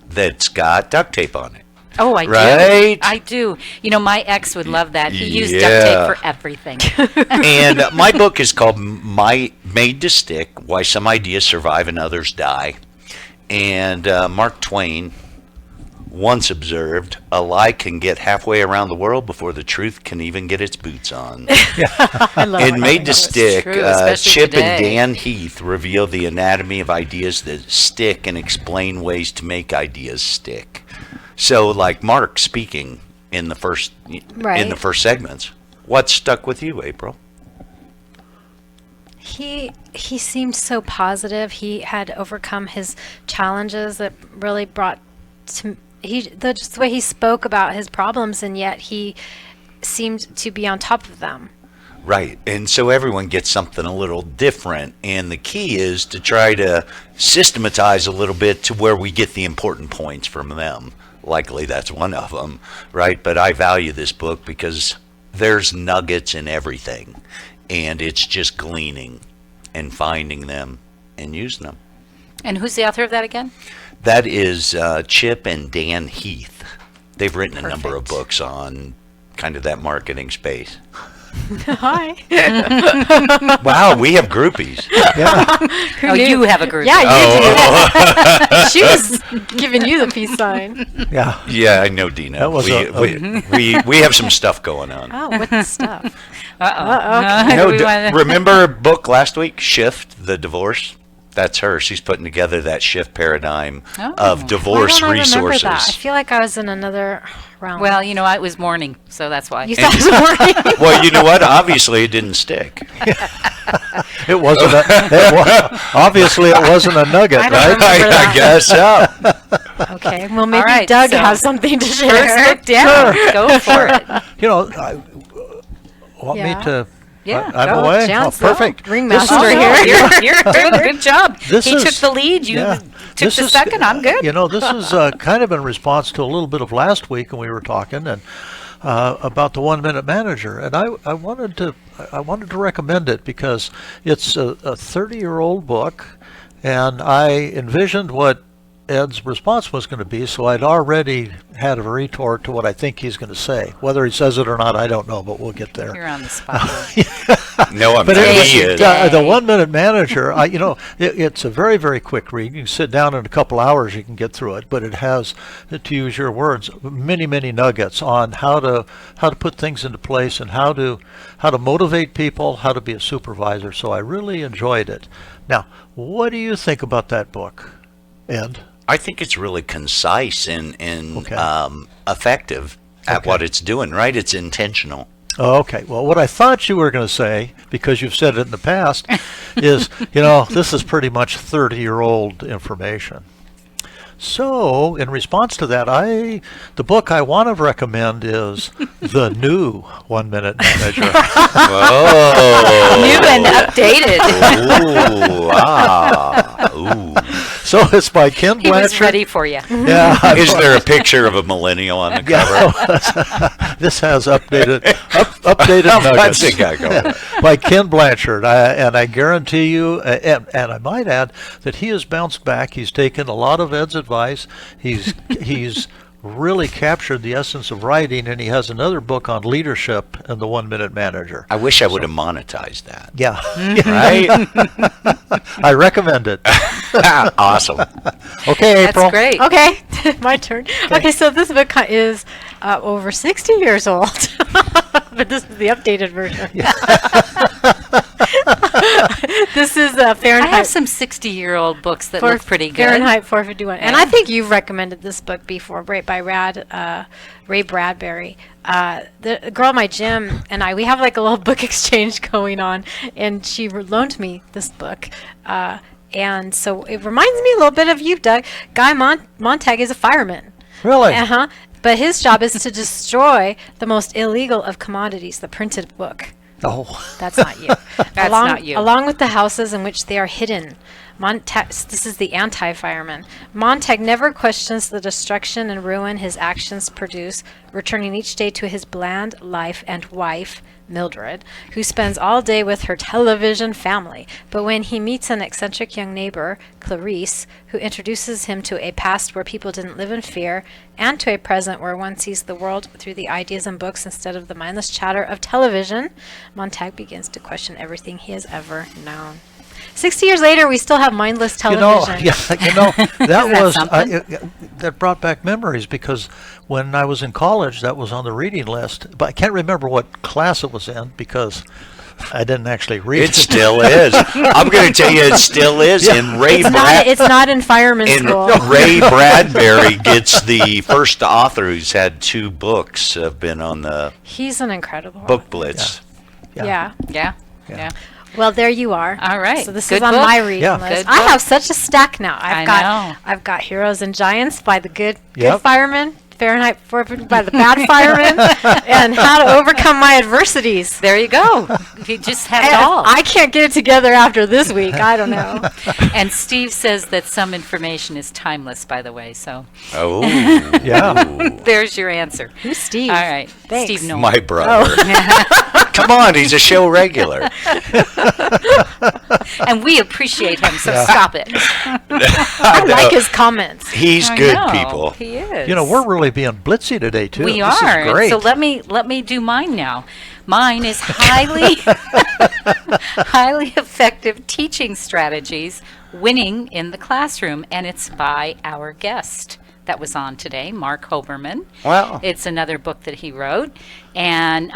that's got duct tape on it. Oh, I do. Right? I do. You know, my ex would love that. He used duct Yeah. tape for everything. And my book is called Made to Stick, Why Some Ideas Survive and Others Die. And Mark Twain once observed, a lie can get halfway around the world before the truth can even get its boots on. I love And it. Made to Stick, true, especially Chip today. and Dan Heath reveal the anatomy of ideas that stick and explain ways to make ideas stick. So, like Mark speaking in the first segments, what stuck with you, April? He seemed so positive. He had overcome his challenges that really brought to just the way he spoke about his problems, and yet he seemed to be on top of them. Right. And so everyone gets something a little different. And the key is to try to systematize a little bit to where we get the important points from them. Likely that's one of them, right? But I value this book because there's nuggets in everything. And it's just gleaning and finding them and using them. And who's the author of that again? That is Chip and Dan Heath. They've written a number of Perfect. books on kind of that marketing space. Hi. Wow, we have groupies. Who Oh, knew? you have a group. Yeah, you Oh. do. She was giving you the peace sign. Yeah. Yeah, I know, Dina. That was we have some stuff going on. Oh, what the stuff? Uh-oh. No, We wanna- remember a book last week, Shift, the divorce? That's her. She's putting together that shift paradigm of divorce Why don't I remember resources. that? I feel like I was in another realm. Well, you know, it was morning, so that's why. You thought it was morning. Well, you know what? Obviously, it didn't stick. It wasn't obviously it wasn't a nugget, I don't right? remember that. I guess so. Okay, well, maybe All right, Doug so has something to share. First look down. Go for it. You know, want Yeah. me to? Yeah, I'm go. away. Jan's Perfect. Ringmaster Oh, no, here. you're doing a good job. This He is- took the lead. You yeah. took This the is- second. I'm good. You know, this is kind of in response to a little bit of last week when we were talking and about the 1 Minute Manager, and I wanted to recommend it because it's a 30-year-old book, and I envisioned what Ed's response was going to be, so I'd already had a retort to what I think he's going to say. Whether he says it or not, I don't know, but we'll get there. You're on the spot. No, I'm But telling it, you. the 1 Minute Manager, you know, it's a very, very quick read. You can sit down in a couple hours, you can get through it. But it has, to use your words, many, many nuggets on how to put things into place and how to motivate people, how to be a supervisor. So I really enjoyed it. Now, what do you think about that book, Ed? I think it's really concise and Okay. Effective at Okay. what it's doing, right? It's intentional. Oh, okay. Well, what I thought you were going to say, because you've said it in the past, is, you know, this is pretty much 30-year-old information. So, in response to that, the book I want to recommend is The New 1 Minute Manager. Oh. New and updated. Ooh. So it's by Ken He was Blanchard. ready for you. Yeah. Is there a picture of a millennial on the cover? This has updated How much nuggets it got going? by Ken Blanchard, and I guarantee you, and I might add that he has bounced back. He's taken a lot of Ed's advice. He's really captured the essence of writing, and he has another book on leadership and the 1 Minute Manager. I wish I would have monetized that. Yeah, Right? I recommend it. Awesome. Okay, April. That's great. Okay, my turn. Okay, so this book is over 60 years old, but this is the updated version. This is Fahrenheit. I have some 60-year-old books that look pretty good. Fahrenheit 451. And I think you've recommended this book before, right, by Ray Bradbury. The girl at my gym and we have like a little book exchange going on, and she loaned me this book. And so it reminds me a little bit of you, Doug. Guy Montag is a fireman. Really? Uh-huh. But his job is to destroy the most illegal of commodities, the printed book. Oh. That's not you. That's not you. Along with the houses in which they are hidden. This is the anti-fireman. Montag never questions the destruction and ruin his actions produce, returning each day to his bland life and wife, Mildred, who spends all day with her television family. But when he meets an eccentric young neighbor, Clarice, who introduces him to a past where people didn't live in fear, and to a present where one sees the world through the ideas and books instead of the mindless chatter of television, Montag begins to question everything he has ever known. 60 years later, we still have mindless television. That was something? that brought back memories, because when I was in college, that was on the reading list. But I can't remember what class it was in because I didn't actually read it. It still is. I'm going to tell you, it still is. Yeah. And Ray It's not in fireman and school. Ray Bradbury gets the first author who's had 2 books have been on the He's an incredible Book Blitz. Yeah. Yeah. Well, there you are. All right. So this Good is on book. my reading Yeah. list. Good I book. have such a stack now. know. I've got Heroes and Giants by the good Yep. fireman, Fahrenheit 450 by the bad fireman, and How to Overcome My Adversities. There you go. You just have it And all. I can't get it together after this week. I don't know. And Steve says that some information is timeless, by the way. So Oh. Yeah. there's your answer. Who's Steve? All right. Thanks. Steve Noel. My brother. Come on, he's a show regular. And we appreciate him, so stop it. I like his comments. He's I good, know, people. He is. You know, we're really being blitzy today too. We This are. is great. So let me do mine now. Mine is highly effective teaching strategies winning in the classroom, and it's by our guest that was on today, Marc Hoberman. Wow. It's another book that he wrote. And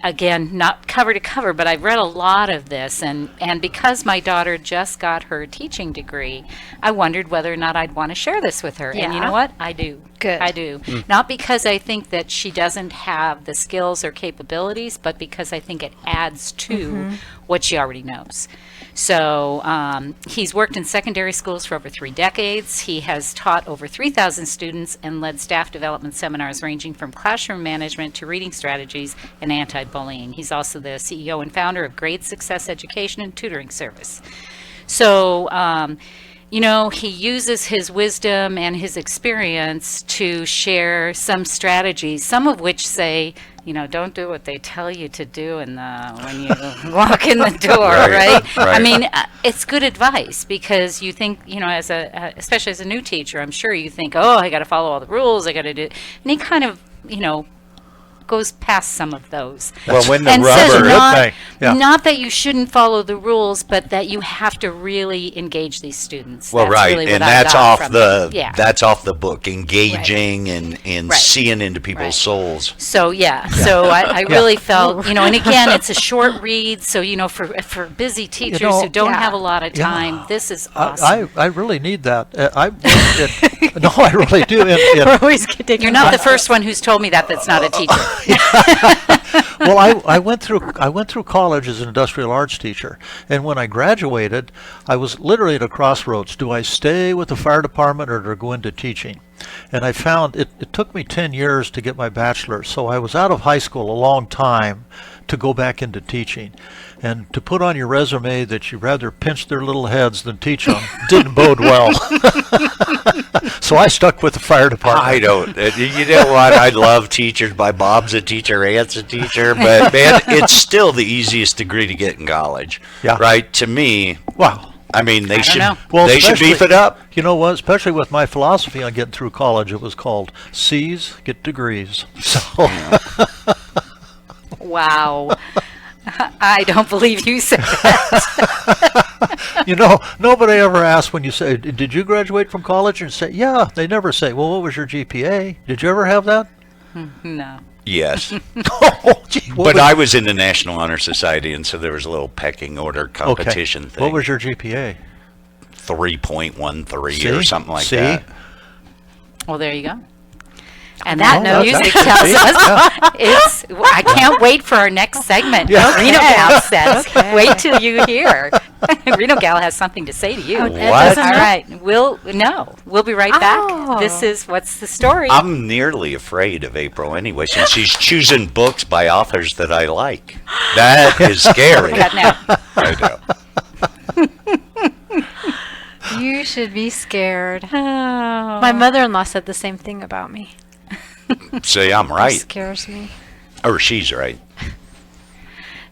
again, not cover to cover, but I've read a lot of this. And because my daughter just got her teaching degree, I wondered whether or not I'd want to share this with her. And you Yeah. know what? I do. Good. I do. Not because I think that she doesn't have the skills or capabilities, but because I think it adds to what she already knows. So he's worked in secondary schools for over 3 decades. He has taught over 3,000 students and led staff development seminars ranging from classroom management to reading strategies and anti-bullying. He's also the CEO and founder of Grade Success Education and Tutoring Service. So, you know, he uses his wisdom and his experience to share some strategies, some of which say, you know, don't do what they tell you to do when you walk in the door, right? I mean, it's good advice because you think, you know, as especially as a new teacher, I'm sure you think, oh, I got to follow all the rules, I got to do, and he kind of, you know, goes past some of those. Well, when the and says rubber, not that you shouldn't follow the rules, but that you have to really engage these students. well, That's right, really what and I that's got off from the it. Yeah. that's off the book, engaging and Right. seeing into people's Right. souls. So so I really felt, you know, and again, it's a short read, so you know, for busy teachers know, who don't have a lot of time, this is awesome. I really need that. No, I really do. You're not the first one who's told me that's not a teacher. Well, I went through college as an industrial arts teacher, and when I graduated, I was literally at a crossroads. Do I stay with the fire department or do I go into teaching? And I found it took me 10 years to get my bachelor's, so I was out of high school a long time to go back into teaching. And to put on your resume that you rather pinch their little heads than teach them didn't bode well. So I stuck with the fire department. I don't. You know what? I love teachers. My mom's a teacher, aunt's a teacher, but man, it's still the easiest degree to get in college. Yeah. Right? To me. Wow. I mean, they should especially- beef it up. You know what? Especially with my philosophy on getting through college, it was called C's, get degrees. So. Wow. I don't believe you said that. You know, nobody ever asks when you say, did you graduate from college? And say, yeah. They never say, well, what was your GPA? Did you ever have that? No. Yes. Oh, gee, But I was in the National Honor Society, and so there was a little pecking order competition thing. What was your GPA? 3.13 or something like See? that. Well, there you go. And that that music tells us I can't wait for our next segment. Yeah. Reno Gal says, wait till you hear. Reno Gal has something to say to you. What? All right. We'll be right back. This is What's the Story? I'm nearly afraid of April anyway, since she's choosing books by authors that I like. That is scary. I know. You should be scared. My mother-in-law said the same thing about me. See, I'm right. It scares me. Or she's right.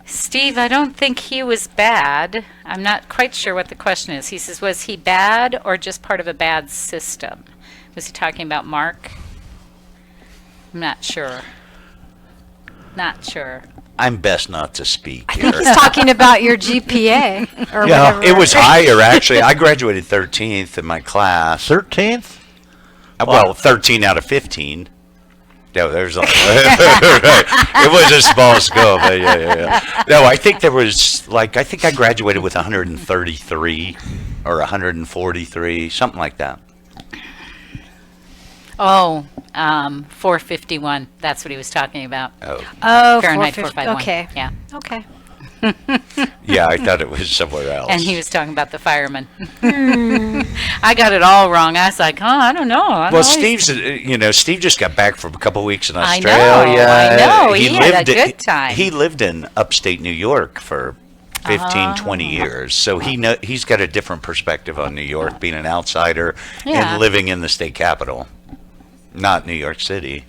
Steve, I don't think he was bad. I'm not quite sure what the question is. He says, was he bad or just part of a bad system? Was he talking about Mark? I'm not sure. Not sure. I'm best not to speak I here. think he's talking about your GPA or whatever. It was higher, actually. I graduated 13th in my class. 13th? Well, 13 out of 15. No, there's a, it was a small school, but yeah. No, I think there was, I think I graduated with 133 or 143, something like that. Oh, 451. That's what he was talking about. Oh, Fahrenheit 451. 451. Okay. Yeah. Okay. Yeah, I thought it was somewhere else. And he was talking about the firemen. I got it all wrong. I was like, I don't know. Well, Steve just got back from a couple weeks in I know, Australia. I know. He had a good time. He lived in upstate New York for 15, 20 years. So he's got a different perspective on New York, being an outsider and living in the state capital, not New York City.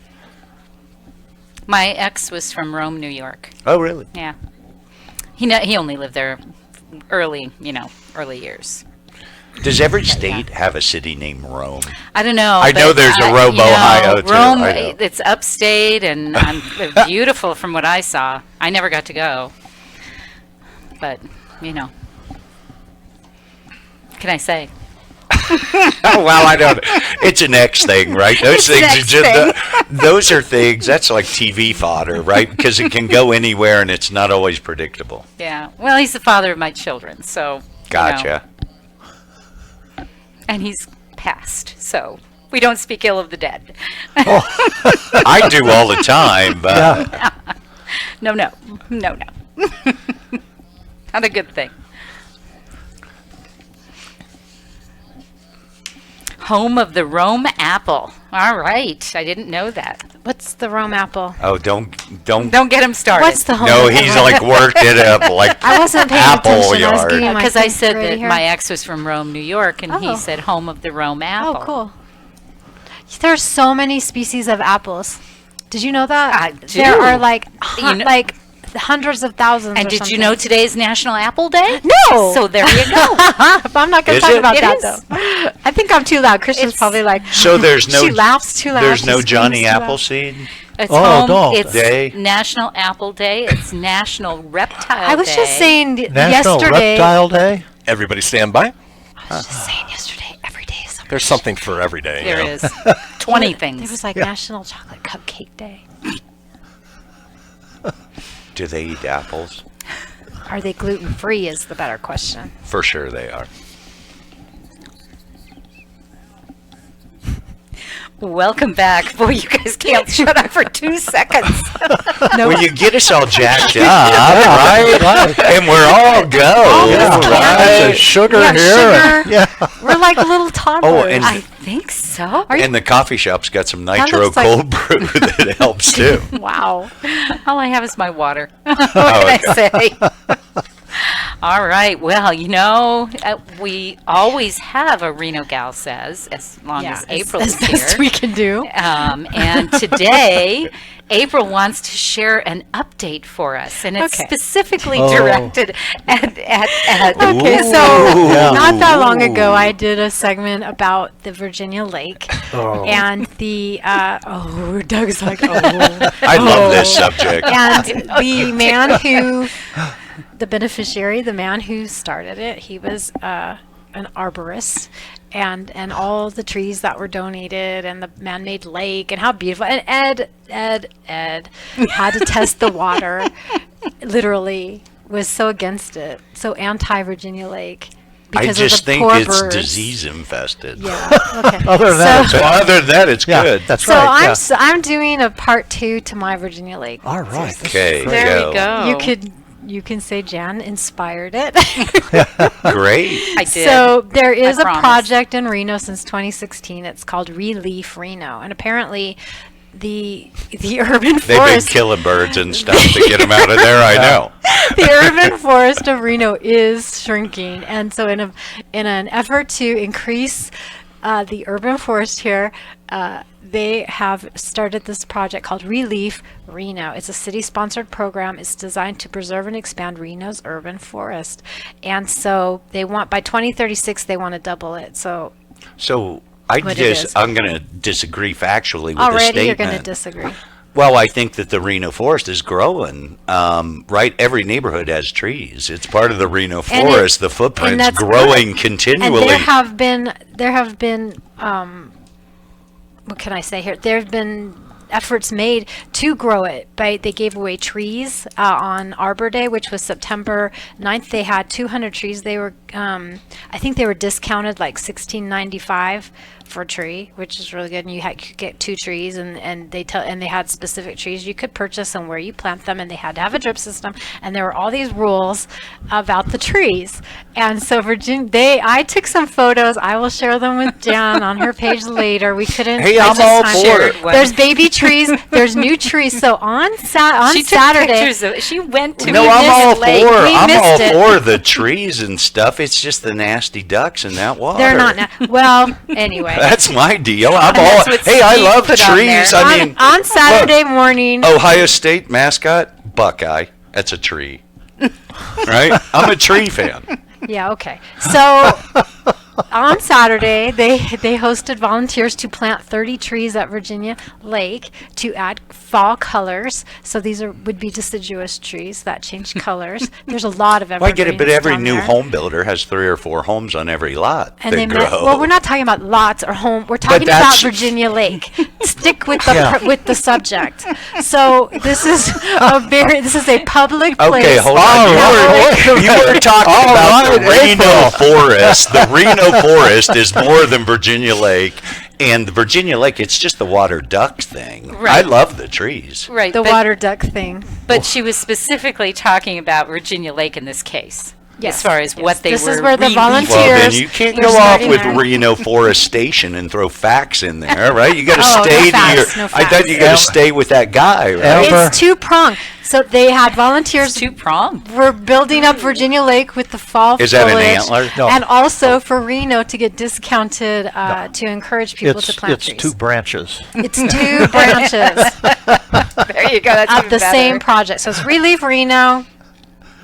My ex was from Rome, New York. Oh, really? Yeah. He only lived there early years. Does every state have a city named Rome? I don't know. I know there's a Rome, Ohio, too. Rome, I know. it's upstate and beautiful from what I saw. I never got to go. But, can I say? Well, I don't. It's an X thing, right? Those things are just those are things. That's like TV fodder, right? Because it can go anywhere and it's not always predictable. Yeah. Well, he's the father of my children, so. Gotcha. And he's passed, so we don't speak ill of the dead. I do all the time, but No. Not a good thing. Home of the Rome apple. All right, I didn't know that. What's the Rome apple? oh, don't get him started. What's the home? No, of the he's Rome? like worked it up like I wasn't paying apple attention. I was yard. getting my Because I thing said ready that here. my ex was from Rome, New York, and he Oh. said home of the Rome apple. Oh, cool. There's so many species of apples. Did you know that? I do. There are like You know- like hundreds of thousands. And or did something. you know today is National Apple Day? No. So there you go. I'm not going Is to talk it? about It that is. though. I think I'm too loud. Christian's probably like. So there's no She laughs too loud. There's she no screams Johnny too loud. Appleseed. It's Oh, home. don't. It's Day. National Apple Day. It's National Reptile Day. I was just saying National yesterday. Reptile Day. Everybody stand by. I was just saying yesterday. Every day is something. There's something for every day. There you know. is 20 things. There was like National Chocolate Cupcake Day. Do they eat apples? Are they gluten free? Is the better question. For sure they are. Welcome back. Boy, you guys can't shut up for 2 seconds. Well, you get us all jacked up, right? And we're all go. There's sugar Yeah, here. sugar. Yeah. We're like little toddlers. Oh, and I think so. and the coffee shop's got some nitro looks like- cold brew that helps too. Wow. All I have is my water. What Oh, can I say? All right. Well, we always have a Reno Gal Says, as long as April as is best here. we can do. And today, April wants to share an update for us, and it's specifically directed at Okay, so not that long ago, I did a segment about the Virginia Lake, and the Doug's like, I love this subject. and the man who, the beneficiary, the man who started it, he was an arborist, and all the trees that were donated, and the man-made lake, and how beautiful. And Ed had to test the water. Literally was so against it, so anti-Virginia Lake. I Because just of the think poor it's birds. disease infested. Yeah. Okay. Other than that, So other than that, it's good. That's So right. I'm doing a part 2 to my Virginia Lake. All right. Okay, There we go. You can say Jan inspired it. Great. I did. So there is I a promise. project in Reno since 2016. It's called Relief Reno, and apparently the urban They've been forest killing birds and stuff to get them out of there. I know. the urban forest of Reno is shrinking, and so in an effort to increase the urban forest here, they have started this project called Relief Reno. It's a city-sponsored program. It's designed to preserve and expand Reno's urban forest, and so they want by 2036 they want to double it. So I'm What it is. going to disagree factually with the already statement. you're going to disagree. Well, I think that the Reno forest is growing. Right, every neighborhood has trees. It's part of the Reno And forest. The and footprint's that's growing good. continually. And there have been what can I say here? There have been efforts made to grow it. They gave away trees on Arbor Day, which was September 9th. They had 200 trees. They were, I think they were discounted like $16.95 for a tree, which is really good. And you could get 2 trees, and they had specific trees you could purchase and where you plant them, and they had to have a drip system. And there were all these rules about the trees. And so I took some photos. I will share them with Jan on her page later. We couldn't. Hey, I I'm just all time- for it. There's baby trees. There's new trees. So on She took Saturday, pictures of it. She went to No, Miss I'm all Lake. for We I'm missed all it. for the trees and stuff. It's just the nasty ducks in that water. they're not. Well, anyway. That's my deal. I'm And all. that's what Hey, I Steve love put on trees. there. I mean, on Saturday morning. Ohio State mascot Buckeye. That's a tree, right? I'm a tree fan. Yeah, okay. So on Saturday, they hosted volunteers to plant 30 trees at Virginia Lake to add fall colors. So these would be deciduous trees that change colors. There's a lot of Well, I evergreens get it, but every down new there. home builder has 3 or 4 homes on every lot. And they grow. well, we're not talking about lots or home. We're talking about that's- Virginia Lake. Stick with the Yeah. with the subject. So this is a public place. Okay, hold on. You were talking about the Reno Forest. The Reno Forest is more than Virginia Lake. And the Virginia Lake, it's just the water duck thing. I Right. love the trees. Right. The but- water duck thing. But she was specifically talking about Virginia Lake in this case. Yes, As far as yes. what they This were is where the releasing. volunteers- Well, then you can't They're go off starting with there. Reno Forest Station and throw facts in there, right? You got to Oh, no stay to facts, your. no I thought facts. you got to stay with that guy, right? It's two-pronged. So they had volunteers. Two-pronged. We're building up Virginia Lake with the fall Is that an foliage, antler? No. and also for Reno to get discounted to encourage people to plant It's trees. 2 branches. It's 2 branches There you go. That's of even the better. same project. So it's Relieve Reno.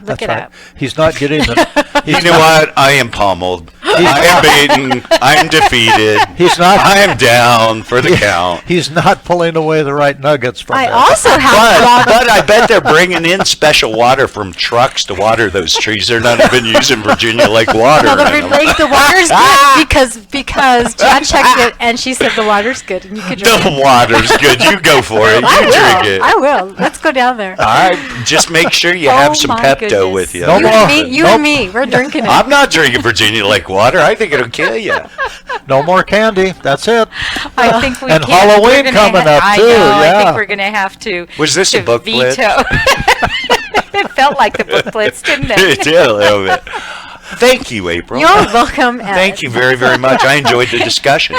Look That's it right. up. He's not getting the. You know what? I am pummeled. I am beaten. I'm defeated. He's not. I am down for the count. He's not pulling away the right nuggets from I that. also have But I bet they're bringing in special water from trucks to water those trees. They're not even using Virginia Lake water. No, in them. the water's good because Jan checked it and she said the water's good and you could drink The it. water's good. You go for it. I You will. drink it. I will. Let's go down there. All right. Just make sure you have some my Pepto goodness. with you. No You more. and me, you Nope. and me, we're drinking it. I'm not drinking Virginia Lake water. I think it'll kill you. No more candy. That's it. I think we And can't. Halloween We're gonna coming up, I too, know. I yeah. think we're going to have to. Was this a to book blitz? veto. It felt like the book blitz, didn't it? It did a little bit. Thank you, April. You're welcome, Ed. Thank you very, very much. I enjoyed the discussion.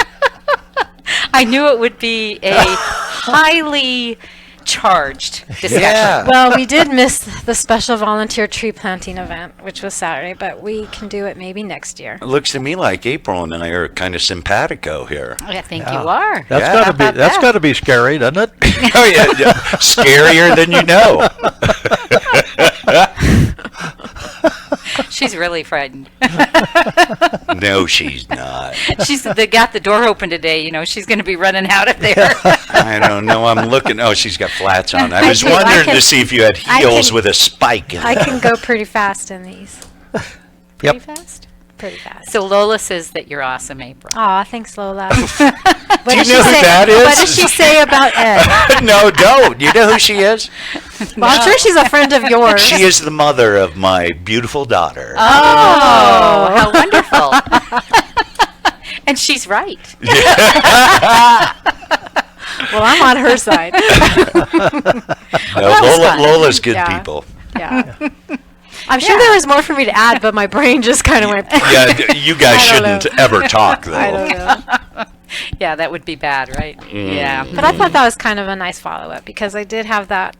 I knew it would be a highly charged discussion. Yeah. Well, we did miss the special volunteer tree planting event, which was Saturday, but we can do it maybe next year. It looks to me like April and I are kind of simpatico here. I think Yeah. you are. That's Yeah. gotta be. How about That's that? gotta be scary, doesn't it? Oh yeah, scarier than you know. She's really frightened. No, she's not. They got the door open today. You know, she's going to be running out of there. I don't know. I'm looking. Oh, she's got flats on. I was I wondering can- to see if you had I heels can- with a spike in I them. can go pretty fast in these. Pretty fast? Pretty fast. So Lola says that you're awesome, April. Aw, thanks, Lola. Do you does know she who say? that is? What does she say about Ed? No, don't. You know who she is? Well, I'm sure she's a friend of yours. She is the mother of my beautiful daughter. Oh, how wonderful. And she's right. Well, I'm on her side. No, Lola's good Yeah. people. Yeah. I'm sure there was more for me to add, but my brain just kind of went. Yeah, you guys I don't shouldn't know. ever talk, though. I don't know. Yeah, that would be bad, right? Yeah. But I thought that was kind of a nice follow-up because I did have that.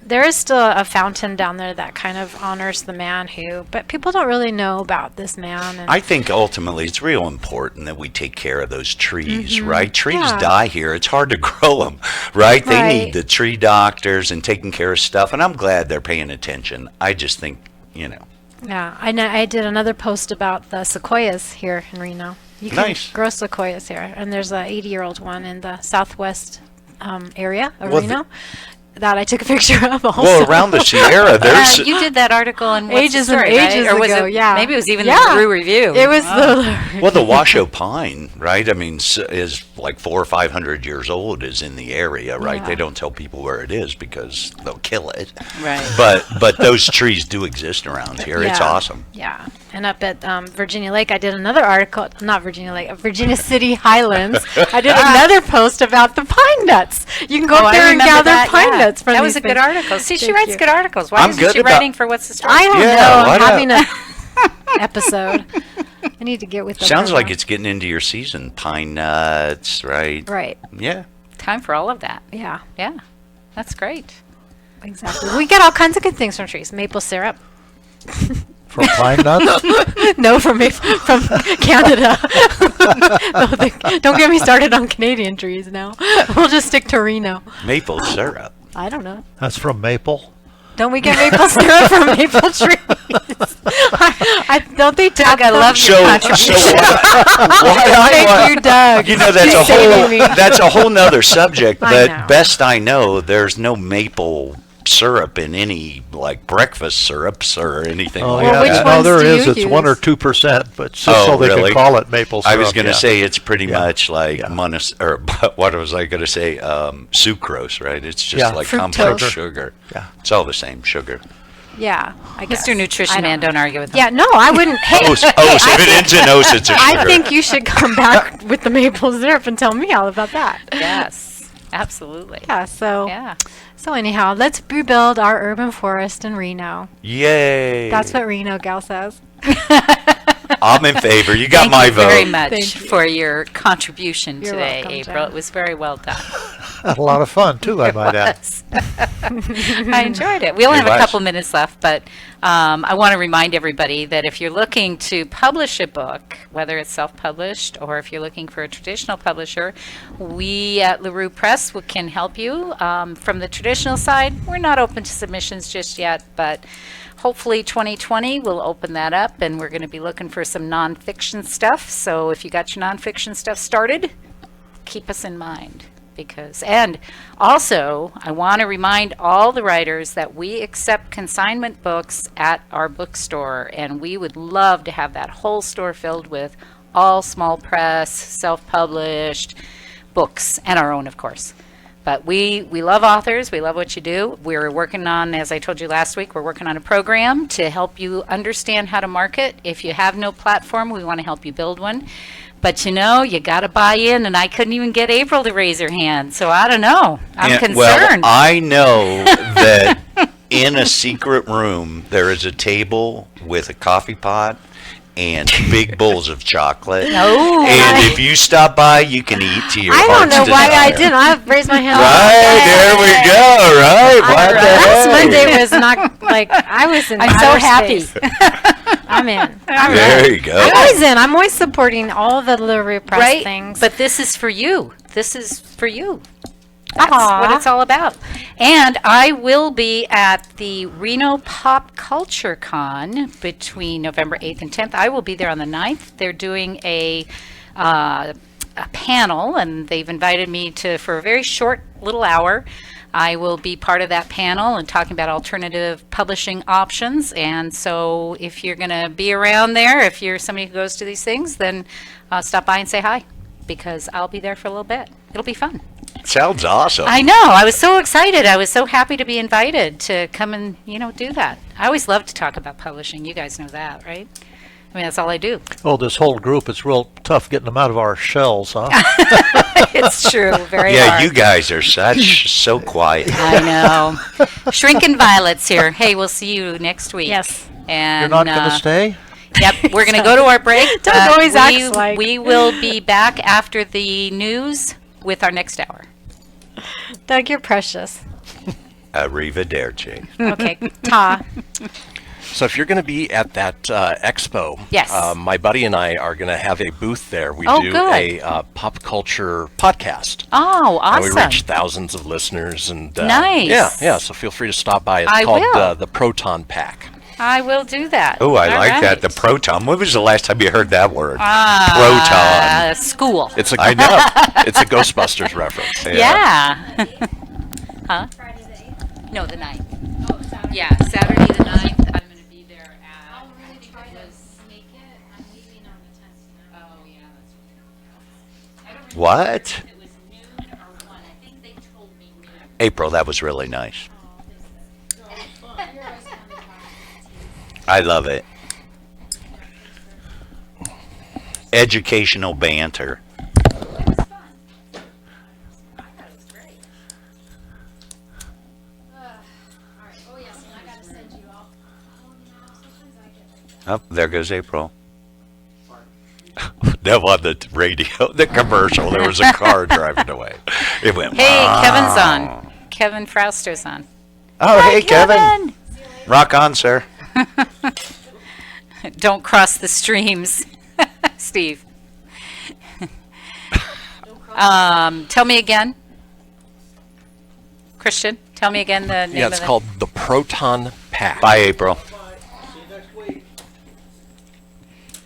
There is still a fountain down there that kind of honors the man but people don't really know about this man. And I think ultimately it's real important that we take care of those trees, right? Trees Yeah. die here. It's hard to grow them, right? They Right. need the tree doctors and taking care of stuff, and I'm glad they're paying attention. I just think, yeah, I know. I did another post about the sequoias here in Reno. You can Nice. grow sequoias here, and there's a 80-year-old one in the southwest area of Well, Reno that I took a picture of. Also. well, around the Sierra, there's You did that article in What's Ages the and Story, right? ages Or was ago, it, yeah. Maybe it was even Yeah. the LeRue Review. It was well, the Washoe pine, right? I mean, is like 400 or 500 years old. Is in the area, right? Yeah. They don't tell people where it is because they'll kill it. Right. But those trees do exist around here. It's Yeah. awesome. Yeah, and up at Virginia Lake, I did another article, not Virginia Lake, Virginia City Highlands. I did another post about the pine nuts. You can go up I there and remember gather that, pine yeah. nuts from That was these a good things. article. See, she Thank writes you. good articles. Why I'm isn't good she about- writing for What's the Story? I don't Yeah, know. why I'm not? having a episode. I need to get with the Sounds like program. it's getting into your season. Pine nuts, right? Right. Yeah. time for all of that. Yeah. Yeah. That's great. Exactly. We get all kinds of good things from trees. Maple syrup. From pine nuts? No, from Canada. Don't get me started on Canadian trees now. We'll just stick to Reno. Maple syrup. I don't know. That's from maple. Don't we get maple syrup from maple trees? Don't they tap I love your contribution. Thank you, Doug. You know, that's a whole nother subject, I but know. best I know, there's no maple syrup in any like breakfast syrups or anything Oh, like yeah. that. No, there is. It's 1 or 2%, but just so they really? can call it maple syrup. I was going to yeah. say it's pretty much like or what was I going to say? Sucrose, right? It's just like complex sugar. Yeah. It's all the same sugar. Yeah, I guess. Mr. Nutrition Man, don't argue with him. Yeah, no, I wouldn't. Hey, Oh, so if it ends in ose, it's a sugar. I think you should come back with the maple syrup and tell me all about that. Yes, absolutely. Yeah, so Yeah. So anyhow, let's rebuild our urban forest in Reno. Yay. That's what Reno gal says. I'm in favor. You got Thank my you vote. very much for your contribution You're today, welcome, April. Jen. It was very well done. Had a lot of fun, too, I might add. I enjoyed it. We only have a couple minutes left, but I want to remind everybody that if you're looking to publish a book, whether it's self-published or if you're looking for a traditional publisher, we at LeRue Press can help you. From the traditional side, we're not open to submissions just yet, but hopefully 2020 will open that up, and we're going to be looking for some nonfiction stuff. So if you got your nonfiction stuff started, keep us in mind. And also, I want to remind all the writers that we accept consignment books at our bookstore, and we would love to have that whole store filled with all small press, self-published books, and our own, of course. But we love authors. We love what you do. We're working on, as I told you last week, we're working on a program to help you understand how to market. If you have no platform, we want to help you build one. But you know, you got to buy in, and I couldn't even get April to raise her hand. So I don't know. I'm concerned. Well, I know that in a secret room there is a table with a coffee pot and big bowls of chocolate. No. And if you stop by, you can eat to your I don't heart's know why I desire. didn't. I've raised my hand. Right, there we go, right? What the Last heck? Monday was not like I was in. I'm so outer happy. space. I'm in. There you go. I'm always in. I'm always supporting all the LeRue Press Right? things. But this is for you. This is for you. That's Aw. what it's all about. And I will be at the Reno Pop Culture Con between November 8th and 10th. I will be there on the 9th. They're doing a panel, and they've invited me for a very short little hour. I will be part of that panel and talking about alternative publishing options. And so if you're going to be around there, if you're somebody who goes to these things, then stop by and say hi, because I'll be there for a little bit. It'll be fun. Sounds awesome. I know. I was so excited. I was so happy to be invited to come and, do that. I always love to talk about publishing. You guys know that, right? I mean, that's all I do. Oh, this whole group, it's real tough getting them out of our shells, huh? It's true. Very Yeah, hard. you guys are so quiet. I know. Shrinking violets here. Hey, we'll see you next week. Yes. And You're not going to stay? Yep, we're going to go to our break. Doug always acts like- We will be back after the news with our next hour. Doug, you're precious. Arrivederci. Okay, Ta. So if you're going to be at that expo, Yes. My buddy and I are going to have a booth there. We Oh, do good. a pop culture podcast. Oh, And we awesome. reach thousands of listeners. And Nice. Yeah. So feel free to stop by. It's I called will. The Proton Pack. I will do that. Oh, I All like right. that. The proton. When was the last time you heard that word? Proton. School. It's a I know. It's a Ghostbusters reference. Yeah. Huh? No, the 9th. Yeah, Saturday the 9th. I'm going to be there at. Oh, really? Try to make it. I'm leaving on the 10th. Oh, yeah. That's What? it was noon or 1. I think they told me noon. April, that was really nice. I love it. Educational banter. Oh, there goes April. Now on the radio, the commercial, there was a car driving away. It went. Hey, Kevin's on. Kevin Frauster's on. Oh, Hi, hey, Kevin. Rock on, sir. Don't cross the streams, Steve. Tell me again, Christian. Tell me again the name. Yeah, it's called the Proton Pack. Bye, April.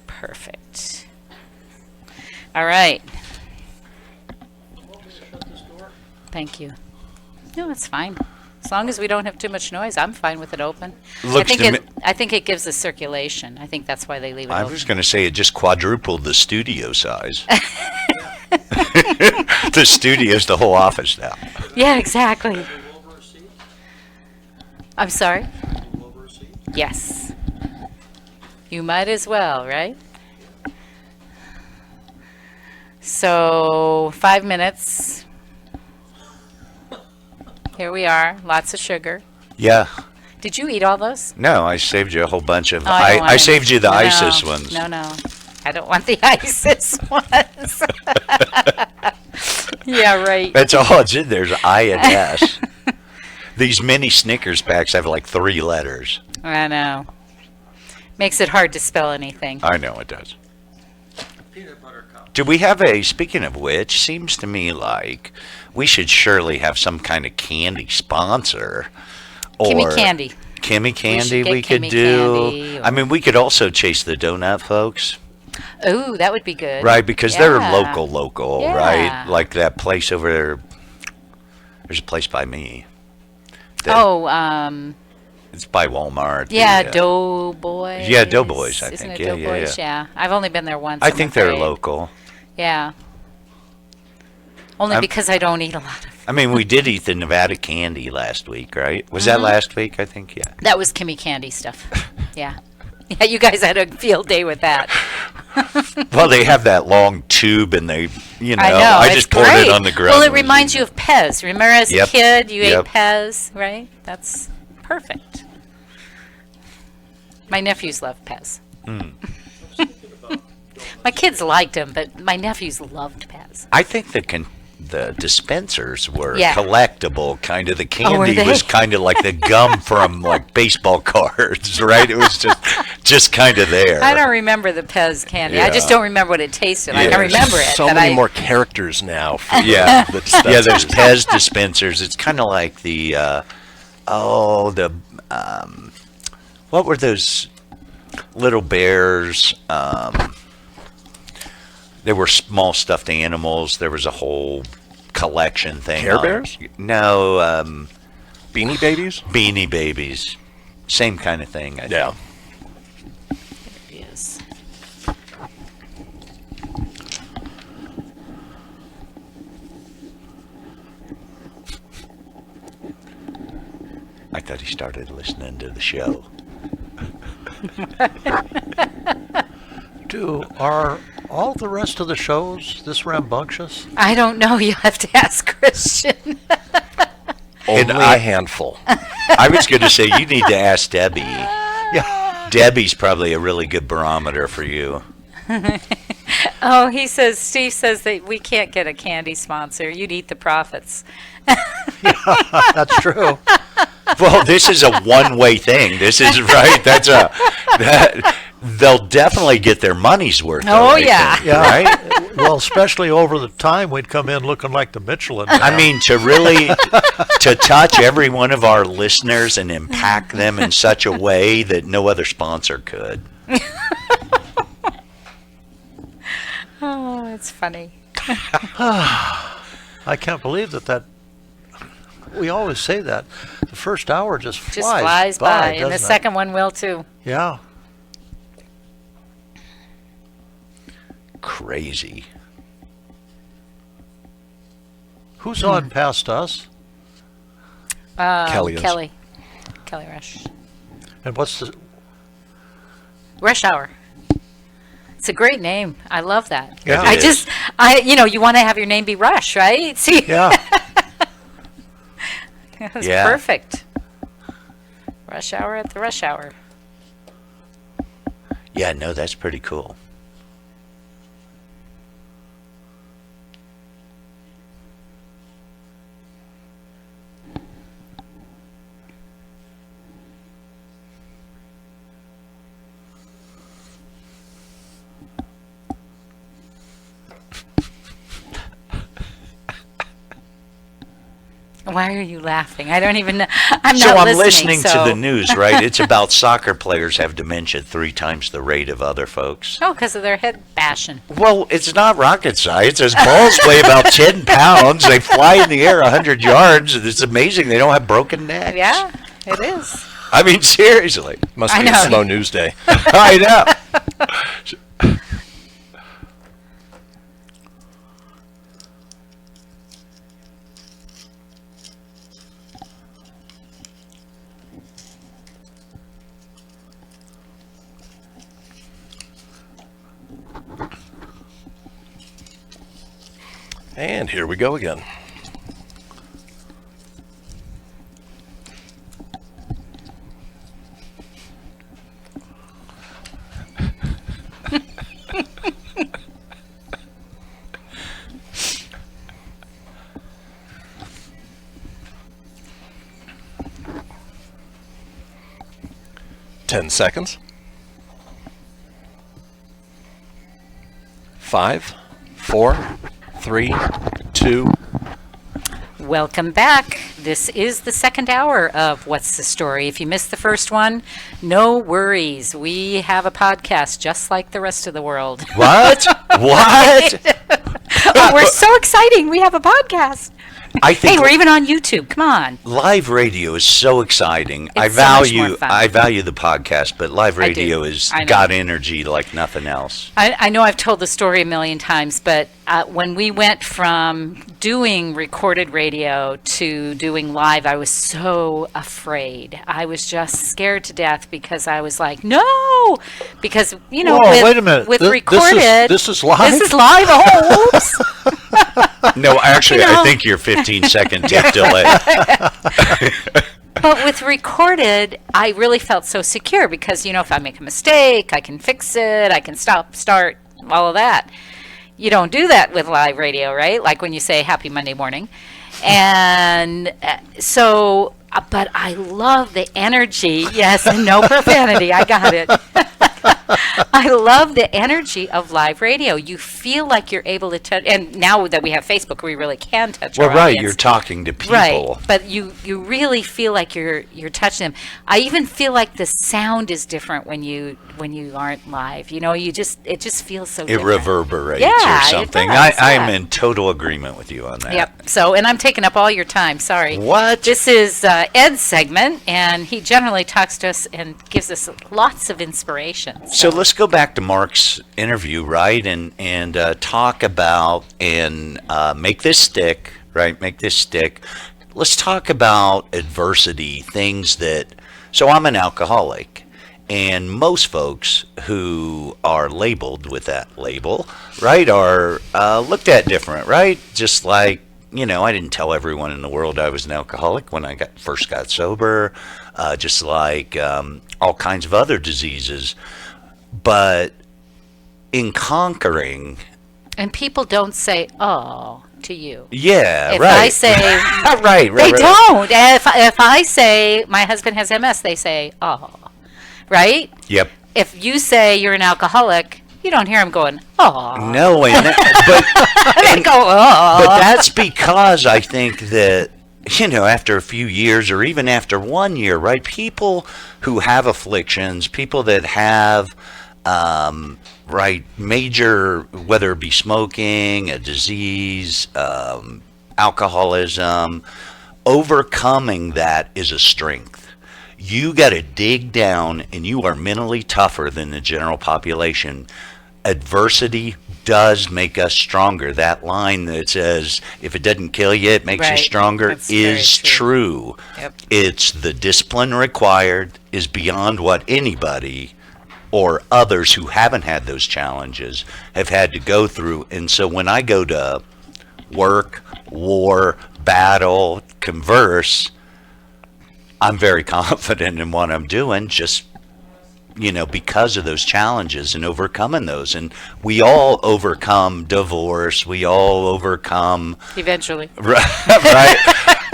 Perfect. All right. Thank you. No, it's fine. As long as we don't have too much noise, I'm fine with it open. I think it gives a circulation. I think that's why they leave it I open. was going to say it just quadrupled the studio size. The studio's the whole office now. Yeah, exactly. I'm sorry? Yes. You might as well, right? So, 5 minutes. Here we are. Lots of sugar. Yeah. Did you eat all those? No, I saved you a whole bunch of. Oh, I don't want I any. saved you the No, ISIS ones. No. I don't want the ISIS ones. Yeah, right. That's all it's in. There's I and S. These mini Snickers packs have like 3 letters. I know. Makes it hard to spell anything. I know it does. Do we have speaking of which, seems to me like we should surely have some kind of candy sponsor. Kimmy Candy. Kimmy Candy We we should could get do. Kimmy Candy, I mean, we could also chase the donut folks. Ooh, that would be good. Right, because they're Yeah. local, Yeah. right? Like that place over there. There's a place by me. It's by Walmart. Yeah, Doughboys. Yeah, Doughboys, I Isn't think. it Yeah, Doughboys? yeah. I've only been there once. I I'm think they're afraid. local. Yeah. Only I'm- because I don't eat a lot of. I mean, we did eat the Nevada candy last week, right? Was that Mhm. last week? I think, yeah. That was Kimmy Candy stuff. Yeah. Yeah, you guys had a field day with that. Well, they have that long tube, and they, I know. I it's just poured great. it on the grill. Well, it reminds you of Pez. Remember as Yep. a kid, you Yep. ate Pez, right? That's perfect. My nephews love Pez. Mm. My kids liked them, but my nephews loved Pez. I think the dispensers were Yeah. collectible, kind of. The Oh, were candy they? was kind of like the gum from like baseball cards, right? It was just kind of there. I don't remember the Pez candy. I just Yeah. don't remember what it tasted. I Yeah. can remember it. So but many I, more characters now. For Yeah, the yeah. There's dispensers. Pez dispensers. It's kind of like the what were those little bears? There were small stuffed animals. There was a whole collection thing. Care on- Bears? No. Beanie Babies? Beanie Babies. Same kind of thing. I Yeah. It is. I thought he started listening to the show. Are all the rest of the shows this rambunctious? I don't know. You have to ask Christian. Only a handful. I was going to say you need to ask Debbie. Yeah, Debbie's probably a really good barometer for you. Oh, Steve says that we can't get a candy sponsor. You'd eat the profits. That's true. Well, this is a one-way thing. This is right. They'll definitely get their money's worth. Oh, though, I yeah. think, Yeah. right. Well, especially over the time we'd come in looking like the Michelin. I mean, to touch every one of our listeners and impact them in such a way that no other sponsor could. Oh, it's funny. I can't believe that. We always say that. The first hour just Flies by, and the doesn't it? second one will too. Yeah. Crazy. Who's on past us? Kelly is. Kelly Rush. And what's the? Rush Hour. It's a great name. I love that. Yeah. I just, you want to have your name be Rush, right? See? Yeah. It was Yeah. perfect. Rush Hour at the Rush Hour. Yeah, no, that's pretty cool. Why are you laughing? I don't even know. I'm So not I'm listening to the news, right? It's about soccer players have dementia 3 times the rate of other folks. Oh, because of their head bashing. Well, it's not rocket science. His balls weigh about 10 pounds. They fly in the air 100 yards. It's amazing they don't have broken necks. Yeah, it is. I mean, seriously. Must be a slow news day. I know. 'And here we go again. Ten seconds. 5, 4, 3, 2. Welcome back. This is the second hour of What's the Story. If you missed the first one, no worries. We have a podcast just like the rest of the world. What? What? Oh, we're so exciting. We have a podcast. I think Hey, we're even on YouTube. Come on. live radio is so exciting. It's so much more fun. I value the podcast, but live I do. radio has I know. got energy like nothing else. I know I've told the story a million times, but when we went from doing recorded radio to doing live, I was so afraid. I was just scared to death because I was like, no! Because, you know, Whoa, with, wait a minute. with This recorded... is live? This is live? Oh, oops! No, actually, You know? I think you're 15-second tip delay. But with recorded, I really felt so secure because, you know, if I make a mistake, I can fix it, I can stop, start, all of that. You don't do that with live radio, right? Like when you say happy Monday morning. And so, but I love the energy. Yes, and no profanity. I got it. I love the energy of live radio. You feel like you're able to touch, and now that we have Facebook, we really can touch Well, our right, audience. you're talking to people. Right, but you really feel like you're touching them. I even feel like the sound is different when you aren't live. You know, it just feels so It different. reverberates Yeah, or it something. does, I yeah. am in total agreement with you on that. Yep. So, and I'm taking up all your time. Sorry. What? This is Ed's segment, and he generally talks to us and gives us lots of inspiration. So let's go back to Mark's interview, right, and talk about and make this stick, right? Make this stick. Let's talk about adversity, things that. So I'm an alcoholic, and most folks who are labeled with that label, right, are looked at different, right? Just like, you know, I didn't tell everyone in the world I was an alcoholic when I first got sober, just like all kinds of other diseases. But in conquering... And people don't say, oh, to you. Yeah, if right. I say... right. They don't. If I say, my husband has MS, they say, oh. Right? Yep. If you say you're an alcoholic, you don't hear him going, oh. No, and They go, oh. but that's because I think that, you know, after a few years or even after 1 year, right, people who have afflictions, people that have, right, major, whether it be smoking, a disease, alcoholism, overcoming that is a strength. You got to dig down, and you are mentally tougher than the general population. Adversity does make us stronger. That line that says, if it doesn't kill you, it makes you Right. stronger, That's very is true. Yep. It's the discipline required is beyond what anybody or others who haven't had those challenges have had to go through. And so when I go to work, war, battle, converse, I'm very confident in what I'm doing, just, you know, because of those challenges and overcoming those. And we all overcome divorce. We all overcome... Eventually. Right.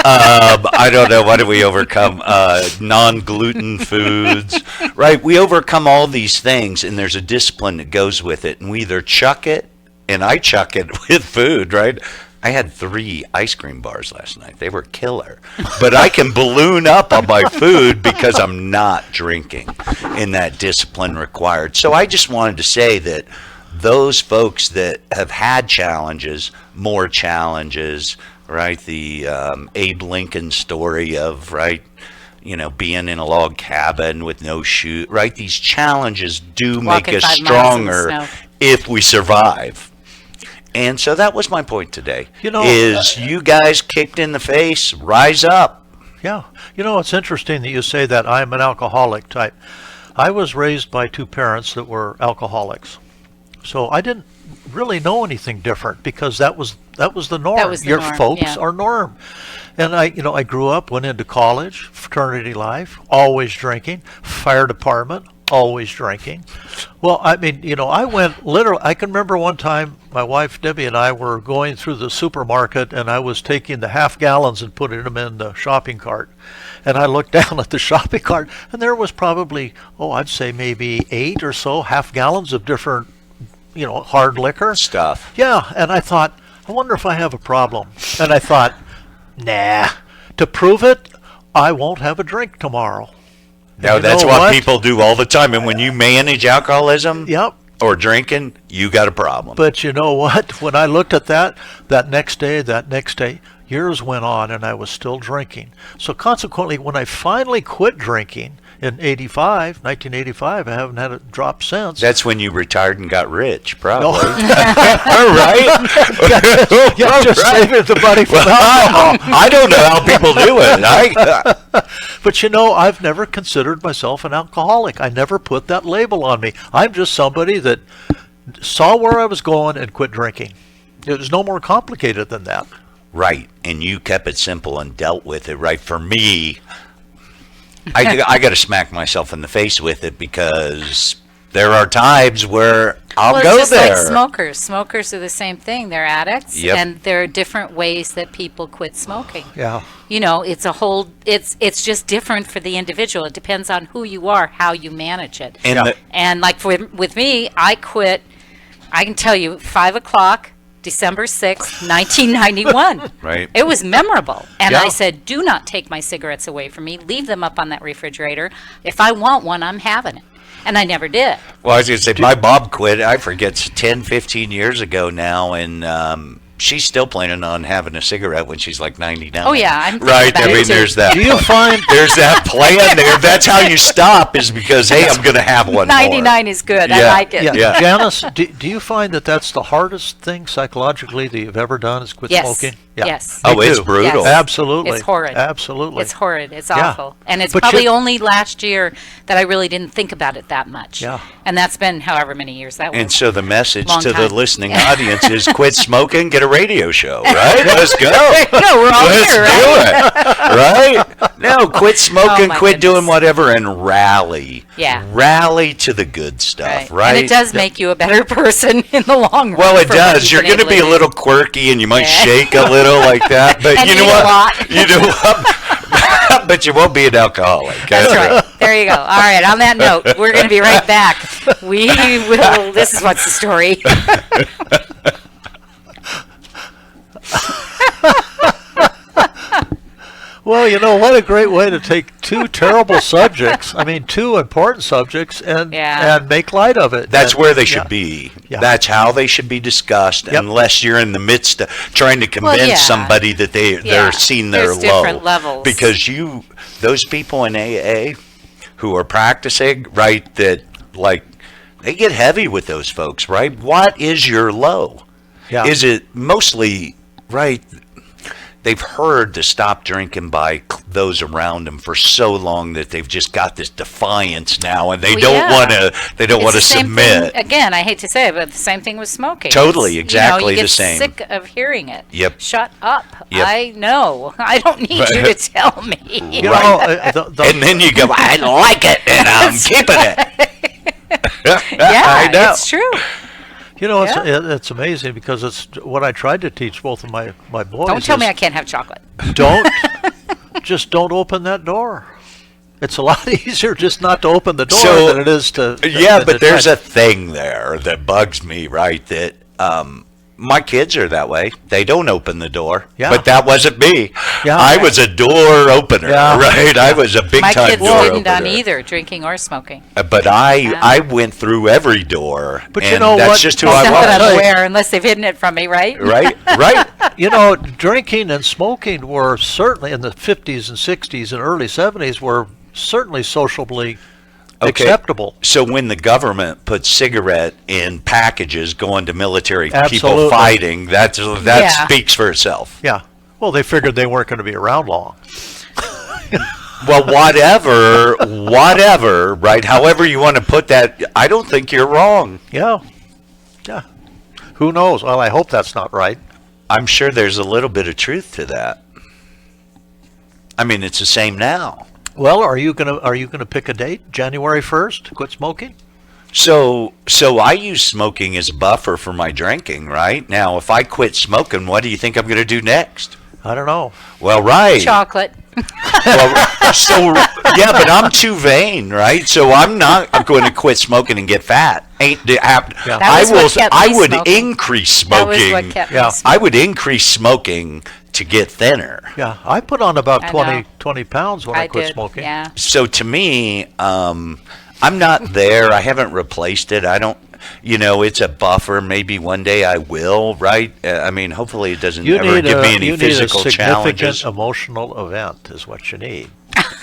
I don't know. What do we overcome? Non-gluten foods. Right. We overcome all these things, and there's a discipline that goes with it. And we either chuck it, and I chuck it with food, right? I had 3 ice cream bars last night. They were killer. But I can balloon up on my food because I'm not drinking in that discipline required. So I just wanted to say that those folks that have had challenges, more challenges, right? The Abe Lincoln story of, right, you know, being in a log cabin with no shoe, right? These challenges do make us stronger if we survive. And so that was my point today, you guys kicked in the face, rise up. Yeah. It's interesting that you say that I'm an alcoholic type. I was raised by 2 parents that were alcoholics. So I didn't really know anything different because that was the norm. That was the Your norm, folks yeah. are norm. And I grew up, went into college, fraternity life, always drinking, fire department, always drinking. Well, I mean, I went literally, I can remember one time my wife Debbie and I were going through the supermarket and I was taking the half gallons and putting them in the shopping cart. And I looked down at the shopping cart and there was probably, I'd say maybe 8 or so half gallons of different, hard liquor. Stuff. Yeah, and I thought, I wonder if I have a problem. And I thought, nah, to prove it, I won't have a drink tomorrow. No, that's what people do all the time. And when you manage alcoholism or drinking, you got a problem. But you know what? When I looked at that next day, years went on and I was still drinking. So consequently, when I finally quit drinking in 1985, I haven't had a drop since. That's when you retired and got rich, probably. No. All right. Just saving the money for alcohol. I don't know how people do it. But I've never considered myself an alcoholic. I never put that label on me. I'm just somebody that saw where I was going and quit drinking. It was no more complicated than that. Right, and you kept it simple and dealt with it. Right, for me, I got to smack myself in the face with it because there are times where I'll go just there. Like smokers. Smokers are the same thing. They're addicts, Yep. and there are different ways that people quit smoking. Yeah. It's a whole. It's just different for the individual. It depends on who you are, how you manage it. And like with me, I quit. I can tell you, 5 o'clock. December 6th, 1991. Right. It was memorable. And Yeah. I said, do not take my cigarettes away from me. Leave them up on that refrigerator. If I want one, I'm having it. And I never did. Well, I was going to say, my Bob quit, I forget, 10, 15 years ago now, and she's still planning on having a cigarette when she's like 99. Oh, yeah. I'm thinking right. about I it mean, too. there's that. Do you find there's that plan there? That's how you stop, is because, hey, I'm going to have one 99 is good. I Yeah. like it. Yeah. Janice, do you find that that's the hardest thing psychologically that you've ever done is quit Yes. smoking? Yes. Oh, Me it's too. brutal. Yes. Absolutely. It's horrid. Absolutely. It's horrid. It's Yeah. awful. And it's But probably you- only last year that I really didn't think about it that much. Yeah. And that's been however many years that was. And so the message Long to the time. listening audience is quit smoking, get a radio show, right? Let's go. No, we're all Let's here, do it, right? No, quit smoking, Oh, my quit doing goodness. whatever, and rally. Yeah. Rally to the good stuff, right? And it does make you a better person in the long run. Well, it for what does. you've You're been going to able be a do. little quirky, and you might Yeah. shake a little like that. But And you know eat a what? lot. You know what? But you won't be an alcoholic. That's right. There you go. All right. On that note, we're going to be right back. We will. This is what's the story. Well, what a great way to take 2 terrible subjects, I mean 2 important subjects, and make light of it. That's And- where they should be. Yeah. That's how they should be discussed, Yep. unless you're in the midst of trying to convince yeah. somebody that they're seeing their There's low. different levels. Because those people in AA who are practicing, right, that like they get heavy with those folks, right? What is your low? Yeah. Is it mostly, right, they've heard to stop drinking by those around them for so long that they've just got this defiance now, and they Well, don't yeah. want to. They don't It's want to the same submit. thing- again, I hate to say it, but the same thing with smoking. Totally, exactly you get the same. Sick of hearing it. Yep. Shut up. Yep. I know. I don't need you to tell me. And then you go, I like it, and I'm keeping it. Yeah, I know. it's true. It's amazing because it's what I tried to teach both of my boys. Don't tell is me I can't have chocolate. Don't open that door. It's a lot easier just not to open the door So, than it is to. Yeah, than but to there's try. a thing there that bugs me, right? That My kids are that way. They don't open the door. Yeah. But that wasn't me. Yeah. I was a door opener, Yeah. right? I was a big My time kids door didn't opener. on either, drinking or smoking. But I went through every door. But you and know that's what? just who It's I not that was. I'm aware, unless they've hidden it from me, right? Right, right. You know, drinking and smoking were certainly in the 50s and 60s and early 70s were certainly sociably acceptable. So when the government put cigarette in packages going to military people Absolutely. fighting, that speaks for itself. Yeah. Well, they figured they weren't going to be around long. Well, whatever, right? However you want to put that, I don't think you're wrong. Yeah. Yeah. Who knows? Well, I hope that's not right. I'm sure there's a little bit of truth to that. I mean, it's the same now. Well, are you gonna pick a date? January 1st? Quit smoking? So I use smoking as a buffer for my drinking, right? Now, if I quit smoking, what do you think I'm going to do next? I don't know. Well, right. Chocolate. Yeah, but I'm too vain, right? So I'm not going to quit smoking and get fat. I would increase smoking. I would increase smoking to get thinner. Yeah, I put on about I 20 pounds when I quit did, smoking. Yeah. So to me, I'm not there. I haven't replaced it. I don't. It's a buffer. Maybe one day I will, right? I mean, hopefully it doesn't ever give me any physical You need a challenges. significant emotional event is what you need.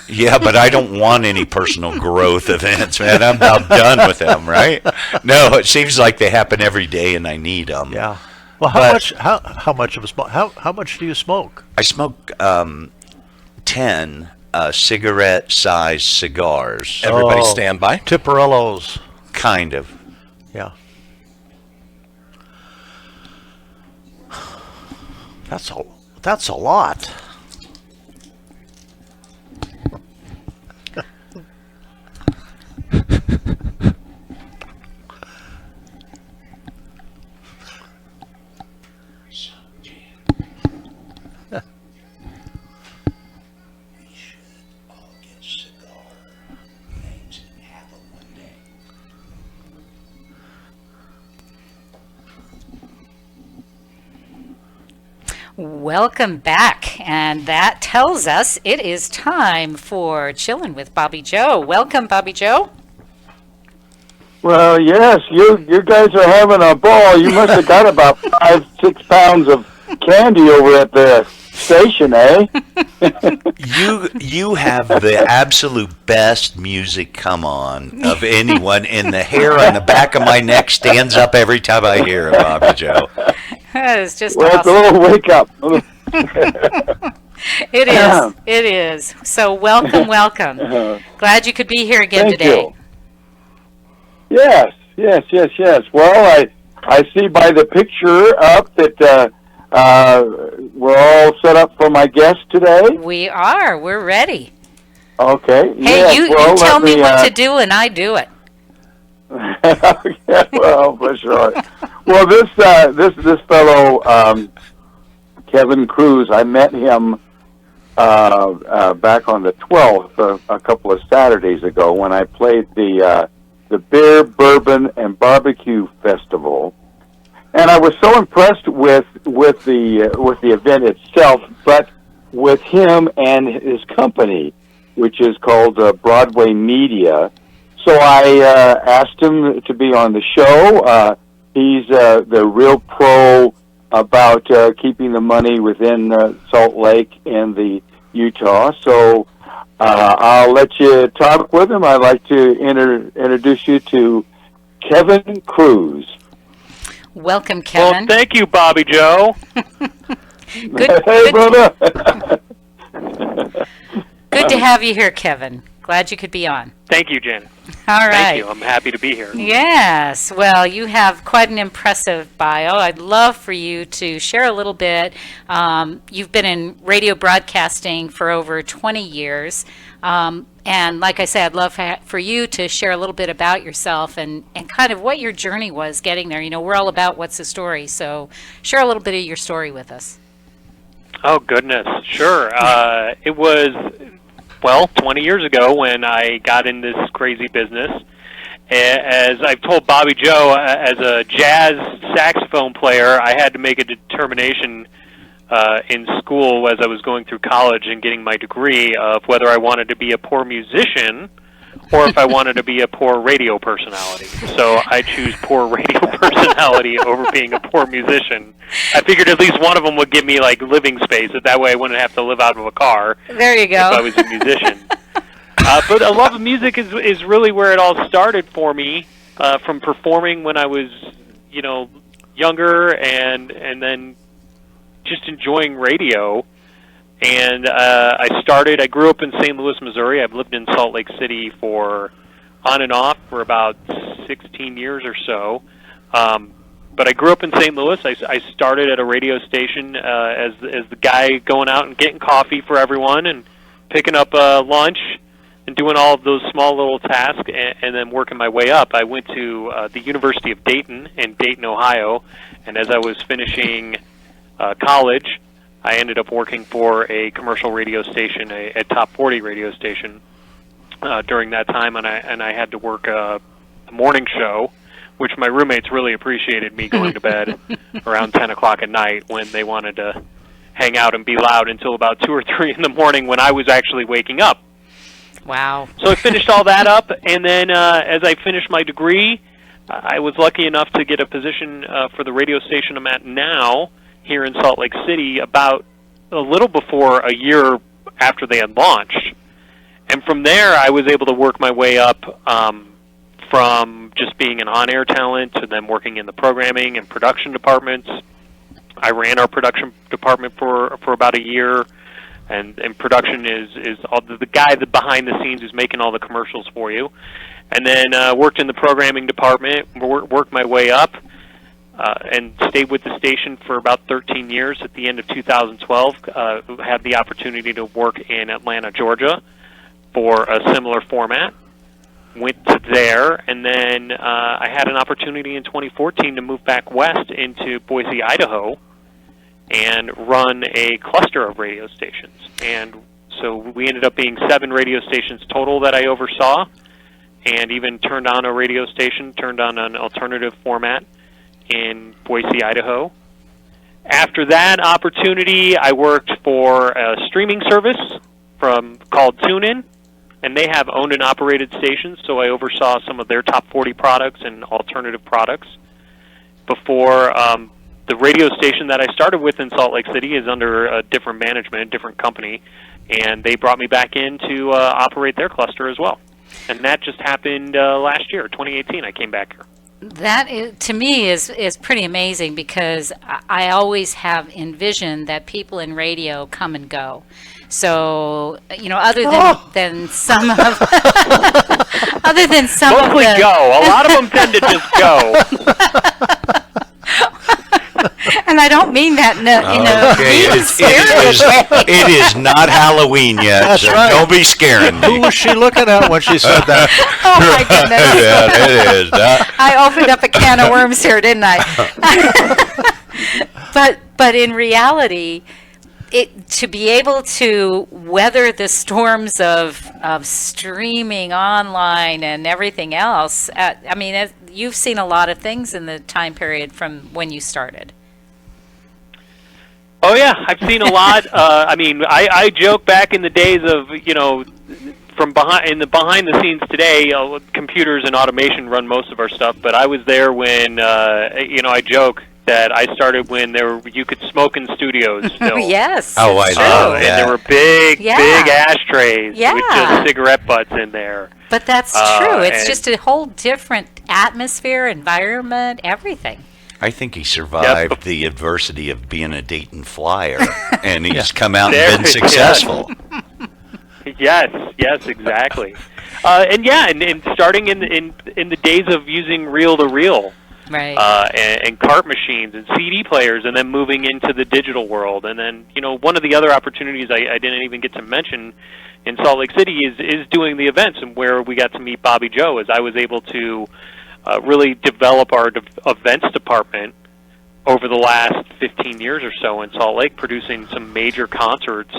Yeah, but I don't want any personal growth events, man. I'm about done with them, right? No, it seems like they happen every day, and I need them. Yeah. Well, how much of a smoke? How much do you smoke? I smoke 10 cigarette-sized cigars. Everybody stand by. Tipperillos. Kind of. Yeah. That's a lot. Welcome back, and that tells us it is time for Chillin' with Bobby Joe. Welcome, Bobby Joe. Well, yes, you guys are having a ball. You must have got about 5-6 pounds of candy over at the station, eh? You have the absolute best music come on of anyone, and the hair on the back of my neck stands up every time I hear it, Bobby Joe. It's just Well, awesome. it's a little wake up. It is. It is. So welcome. Glad you could be here again Thank today. you. Yes. Well, I see by the picture up that we're all set up for my guest today. We are. We're ready. Okay. Hey, yes, you well, tell let me what to do, and I do it. Yeah, well, for sure. Well, this fellow, Kevin Cruz, I met him back on the 12th, a couple of Saturdays ago, when I played the Beer, Bourbon, and Barbecue Festival, and I was so impressed with the event itself, but with him and his company, which is called Broadway Media. So I asked him to be on the show. He's the real pro about keeping the money within Salt Lake and the Utah. So I'll let you talk with him. I'd like to introduce you to Kevin Cruz. Welcome, Kevin. Well, thank you, Bobby Joe. Hey, brother. Good to have you here, Kevin. Glad you could be on. Thank you, Jen. All right. Thank you. I'm happy to be here. Yes. Well, you have quite an impressive bio. I'd love for you to share a little bit. You've been in radio broadcasting for over 20 years. And like I said, I'd love for you to share a little bit about yourself and kind of what your journey was getting there. You know, we're all about what's the story. So share a little bit of your story with us. Oh, goodness. Sure. It was, 20 years ago when I got in this crazy business. as I've told Bobby Joe, as a jazz saxophone player, I had to make a determination in school as I was going through college and getting my degree of whether I wanted to be a poor musician or if I wanted to be a poor radio personality. So I choose poor radio personality over being a poor musician. I figured at least one of them would give me like living space, so that way I wouldn't have to live out of a car. There you go. If I was a musician. But a love of music is really where it all started for me, from performing when I was, younger, and then just enjoying radio. And I grew up in St. Louis, Missouri. I've lived in Salt Lake City on and off for about 16 years or so. But I grew up in St. Louis. I started at a radio station as the guy going out and getting coffee for everyone and picking up lunch and doing all of those small little tasks, and then working my way up. I went to the University of Dayton in Dayton, Ohio, and as I was finishing college, I ended up working for a commercial radio station, a top 40 radio station during that time, and I had to work a morning show, which my roommates really appreciated me going to bed around 10 o'clock at night when they wanted to hang out and be loud until about 2 or 3 in the morning when I was actually waking up. Wow. So I finished all that up, and then as I finished my degree, I was lucky enough to get a position for the radio station I'm at now here in Salt Lake City about a little before a year after they had launched. And from there, I was able to work my way up from just being an on-air talent to then working in the programming and production departments. I ran our production department for about a year. And production is all the guy that behind the scenes who's making all the commercials for you. And then worked in the programming department, worked my way up, and stayed with the station for about 13 years. At the end of 2012, had the opportunity to work in Atlanta, Georgia, for a similar format. Went to there, and then I had an opportunity in 2014 to move back west into Boise, Idaho, and run a cluster of radio stations. And so we ended up being 7 radio stations total that I oversaw, and even turned on a radio station, turned on an alternative format in Boise, Idaho. After that opportunity, I worked for a streaming service called TuneIn, and they have owned and operated stations, so I oversaw some of their top 40 products and alternative products. Before the radio station that I started with in Salt Lake City is under a different management, a different company, and they brought me back in to operate their cluster as well. And that just happened last year, 2018, I came back here. That is, to me is pretty amazing, because I always have envisioned that people in radio come and go. So, other than some of other than some mostly of the, go. A lot of them tend to just go. And I don't mean that in a mean spirit. It is not Halloween yet, That's so right. don't be scaring me. Who was she looking at when she said that? Oh my goodness. Yeah, it is. I opened up a can of worms here, didn't I? But in reality, to be able to weather the storms of streaming online and everything else, you've seen a lot of things in the time period from when you started. Oh yeah, I've seen a lot. I joke back in the days of from behind the scenes today. Computers and automation run most of our stuff, but I was there when I joke that I started when you could smoke in studios still. Yes. Oh, I know. And there were big ashtrays Yeah. with just cigarette butts in there. But that's true. It's and- just a whole different atmosphere, environment, everything. I think he survived the adversity of being a Dayton Flyer, and he's come out and been successful. Yes, exactly. And starting in the days of using reel-to-reel, right, and cart machines and CD players, and then moving into the digital world. And then one of the other opportunities I didn't even get to mention in Salt Lake City is doing the events, and where we got to meet Bobby Joe, as I was able to really develop our events department over the last 15 years or so in Salt Lake, producing some major concerts.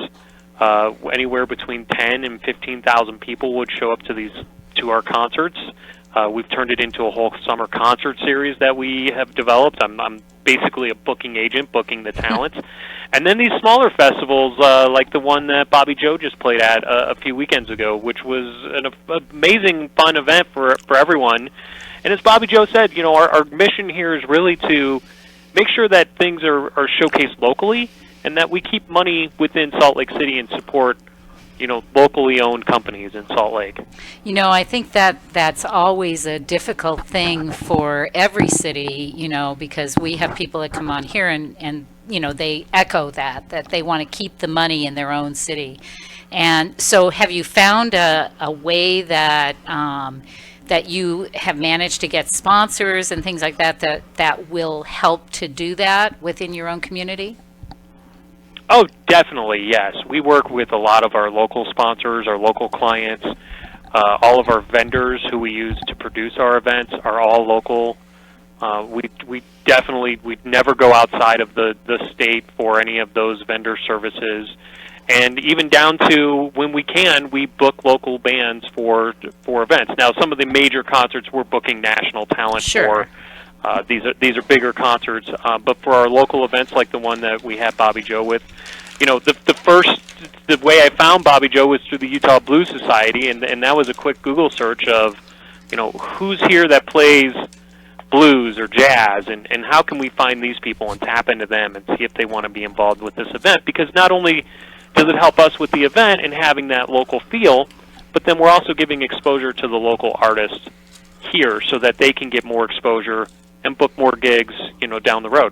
Anywhere between 10 and 15,000 people would show up to our concerts. We've turned it into a whole summer concert series that we have developed. I'm basically a booking agent, booking the talents. And then these smaller festivals, like the one that Bobby Joe just played at a few weekends ago, which was an amazing, fun event for everyone. And as Bobby Joe said, our mission here is really to make sure that things are showcased locally and that we keep money within Salt Lake City and support locally owned companies in Salt Lake. I think that's always a difficult thing for every city, because we have people that come on here and they echo that they want to keep the money in their own city. And so have you found a way that that you have managed to get sponsors and things like that will help to do that within your own community? Oh, definitely, yes. We work with a lot of our local sponsors, our local clients. All of our vendors who we use to produce our events are all local. We never go outside of the state for any of those vendor services. And even down to when we can, we book local bands for events. Now, some of the major concerts we're booking national talent for. These are bigger concerts, but for our local events like the one that we had Bobby Joe with, the way I found Bobby Joe was through the Utah Blues Society, and that was a quick Google search of, who's here that plays blues or jazz, and how can we find these people and tap into them and see if they want to be involved with this event? Because not only does it help us with the event and having that local feel, but then we're also giving exposure to the local artists here so that they can get more exposure and book more gigs, down the road.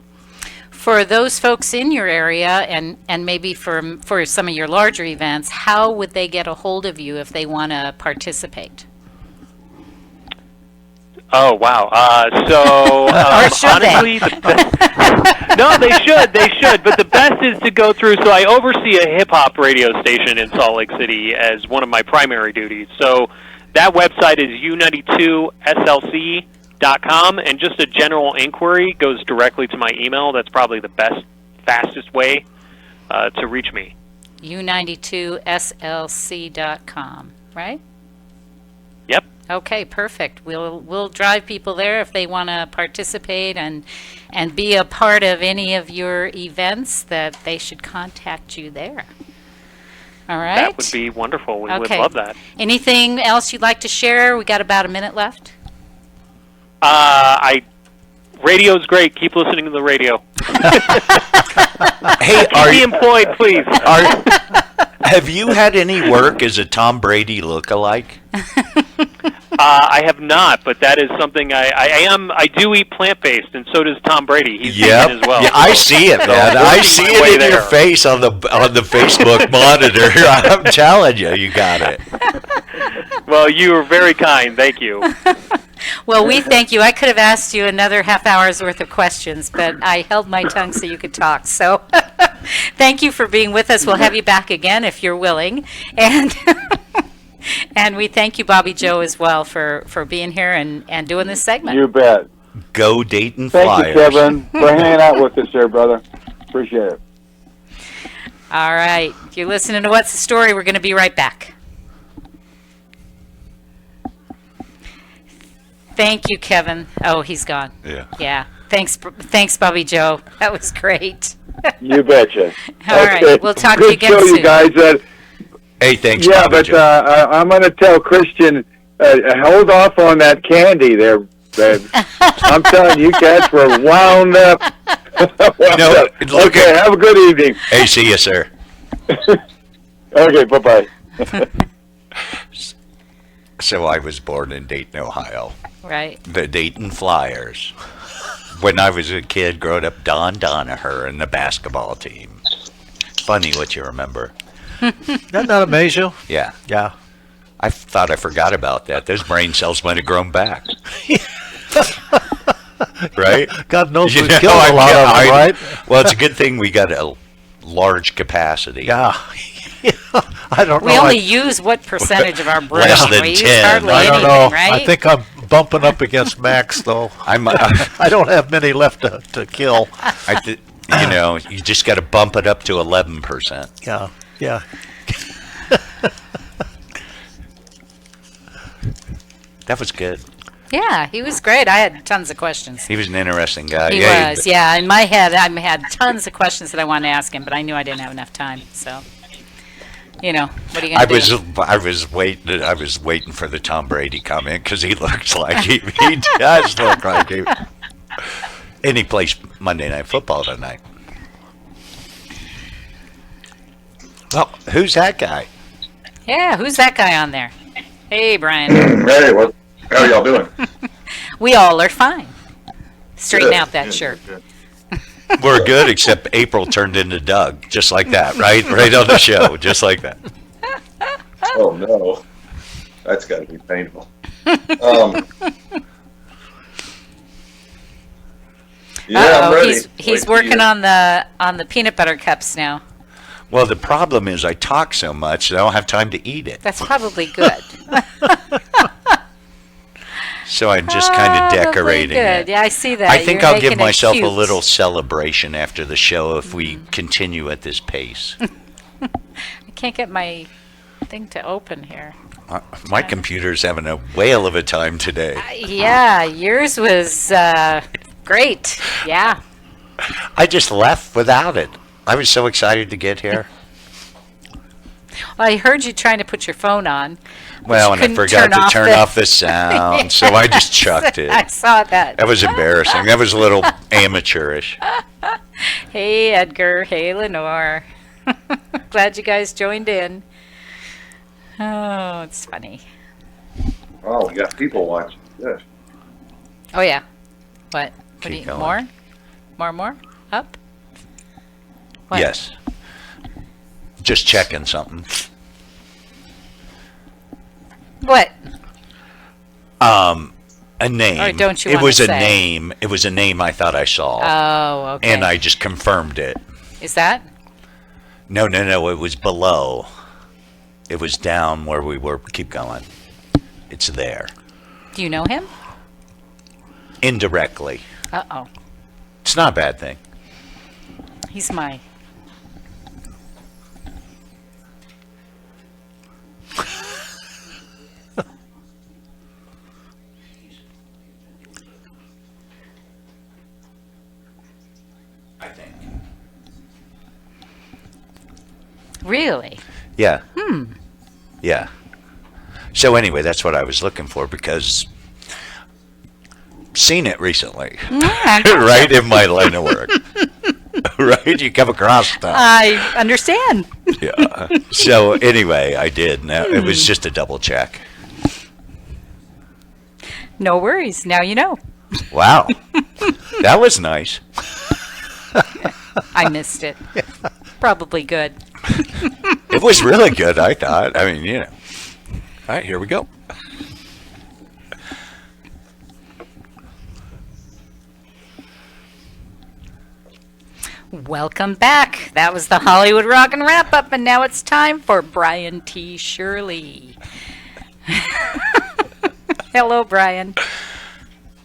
For those folks in your area and maybe for some of your larger events, how would they get a hold of you if they want to participate? Oh, wow. Honestly, no, they should. But the best is to go through. So I oversee a hip-hop radio station in Salt Lake City as one of my primary duties. So that website is u92slc.com, and just a general inquiry goes directly to my email. That's probably the fastest way to reach me. u92slc.com, right? Yep. Okay, perfect. We'll drive people there if they want to participate and be a part of any of your events, that they should contact you there. All right. That would be wonderful. We would love that. Anything else you'd like to share? We got about a minute left. Radio's great. Keep listening to the radio. Hey, be employed, please. Have you had any work as a Tom Brady lookalike? I have not, but that is something I do eat plant-based, and so does Tom Brady. He's vegan as well. Yeah, I see it, man. I see it in your face on the Facebook monitor. I'm telling you, you got it. Well, you were very kind. Thank you. Well, we thank you. I could have asked you another half hour's worth of questions, but I held my tongue so you could talk. So thank you for being with us. We'll have you back again if you're willing. And and we thank you, Bobby Joe, as well for being here and doing this segment. You bet. Go Dayton Flyers. Thank you, Kevin, for hanging out with us there, brother. Appreciate it. All right. If you're listening to What's the Story, we're going to be right back. Thank you, Kevin. Oh, he's gone. Yeah. Yeah. Thanks, Bobby Joe. That was great. You betcha. All right. We'll talk to you again Good show, soon. you guys. Hey, thanks, Yeah, Bobby but Joe. I'm going to tell Christian, hold off on that candy there, babe. I'm telling you, cats were wound up. Okay, have a good evening. Hey, see you, sir. Okay, bye-bye. So I was born in Dayton, Ohio. Right. The Dayton Flyers. When I was a kid, growing up, Don Donaher and the basketball team. Funny what you remember. Doesn't that amaze you? Yeah. Yeah. I thought I forgot about that. Those brain cells might have grown back. Right? God knows You we've know, killed a lot of them, right? Well, it's a good thing we got a large capacity. Yeah. I don't know. We only use what percentage of our brain? Less than We use 10. hardly I don't anything, know. right? I think I'm bumping up against max, though. I don't have many left to kill. You just got to bump it up to 11%. Yeah. Yeah. That was good. Yeah, he was great. I had tons of questions. He was an interesting guy. He was, yeah. In my head, I had tons of questions that I wanted to ask him, but I knew I didn't have enough time. So, what are you going to do? I was waiting for the Tom Brady comment because he looks like he does look like he. And he plays Monday Night Football tonight. Well, who's that guy? Yeah, who's that guy on there? Hey, Brian. Hey, how are y'all doing? We all are fine. Straighten out that shirt. We're good, except April turned into Doug, just like that, right? Right on the show, just like that. Oh, no. That's got to be painful. I'm ready. He's working on the peanut butter cups now. Well, the problem is I talk so much that I don't have time to eat it. That's probably good. So I'm just kind of decorating it. Yeah, I see that. I think You're I'll give making it myself a cute. little celebration after the show if we continue at this pace. I can't get my thing to open here. My computer's having a whale of a time today. Yeah, yours was great. Yeah. I just left without it. I was so excited to get here. Well, I heard you trying to put your phone on. Well, and I forgot to turn off the sound, so I just chucked it. I saw that. That was embarrassing. That was a little amateurish. Hey, Edgar. Hey, Lenore. Glad you guys joined in. Oh, it's funny. Oh, we got people watching. Good. Oh, yeah. What? Keep More? going. More? Up? What? Yes. Just checking something. What? A name. Or don't you It wanna was a say? name. It was a name I thought I saw. Oh, okay. And I just confirmed it. Is that? No. It was below. It was down where we were. Keep going. It's there. Do you know him? Indirectly. Uh-oh. It's not a bad thing. He's my... Really? Yeah. Yeah. So anyway, that's what I was looking for because seen it recently. Right in my line of work. Right? You come across stuff. I understand. Yeah. So anyway, I did. Now it was just a double check. No worries. Now you know. Wow. That was nice. I missed it. Probably good. It was really good, I thought. I mean, All right, here we go. Welcome back. That was the Hollywood Rock and Wrap Up, and now it's time for Brian T. Shirley. Hello, Brian.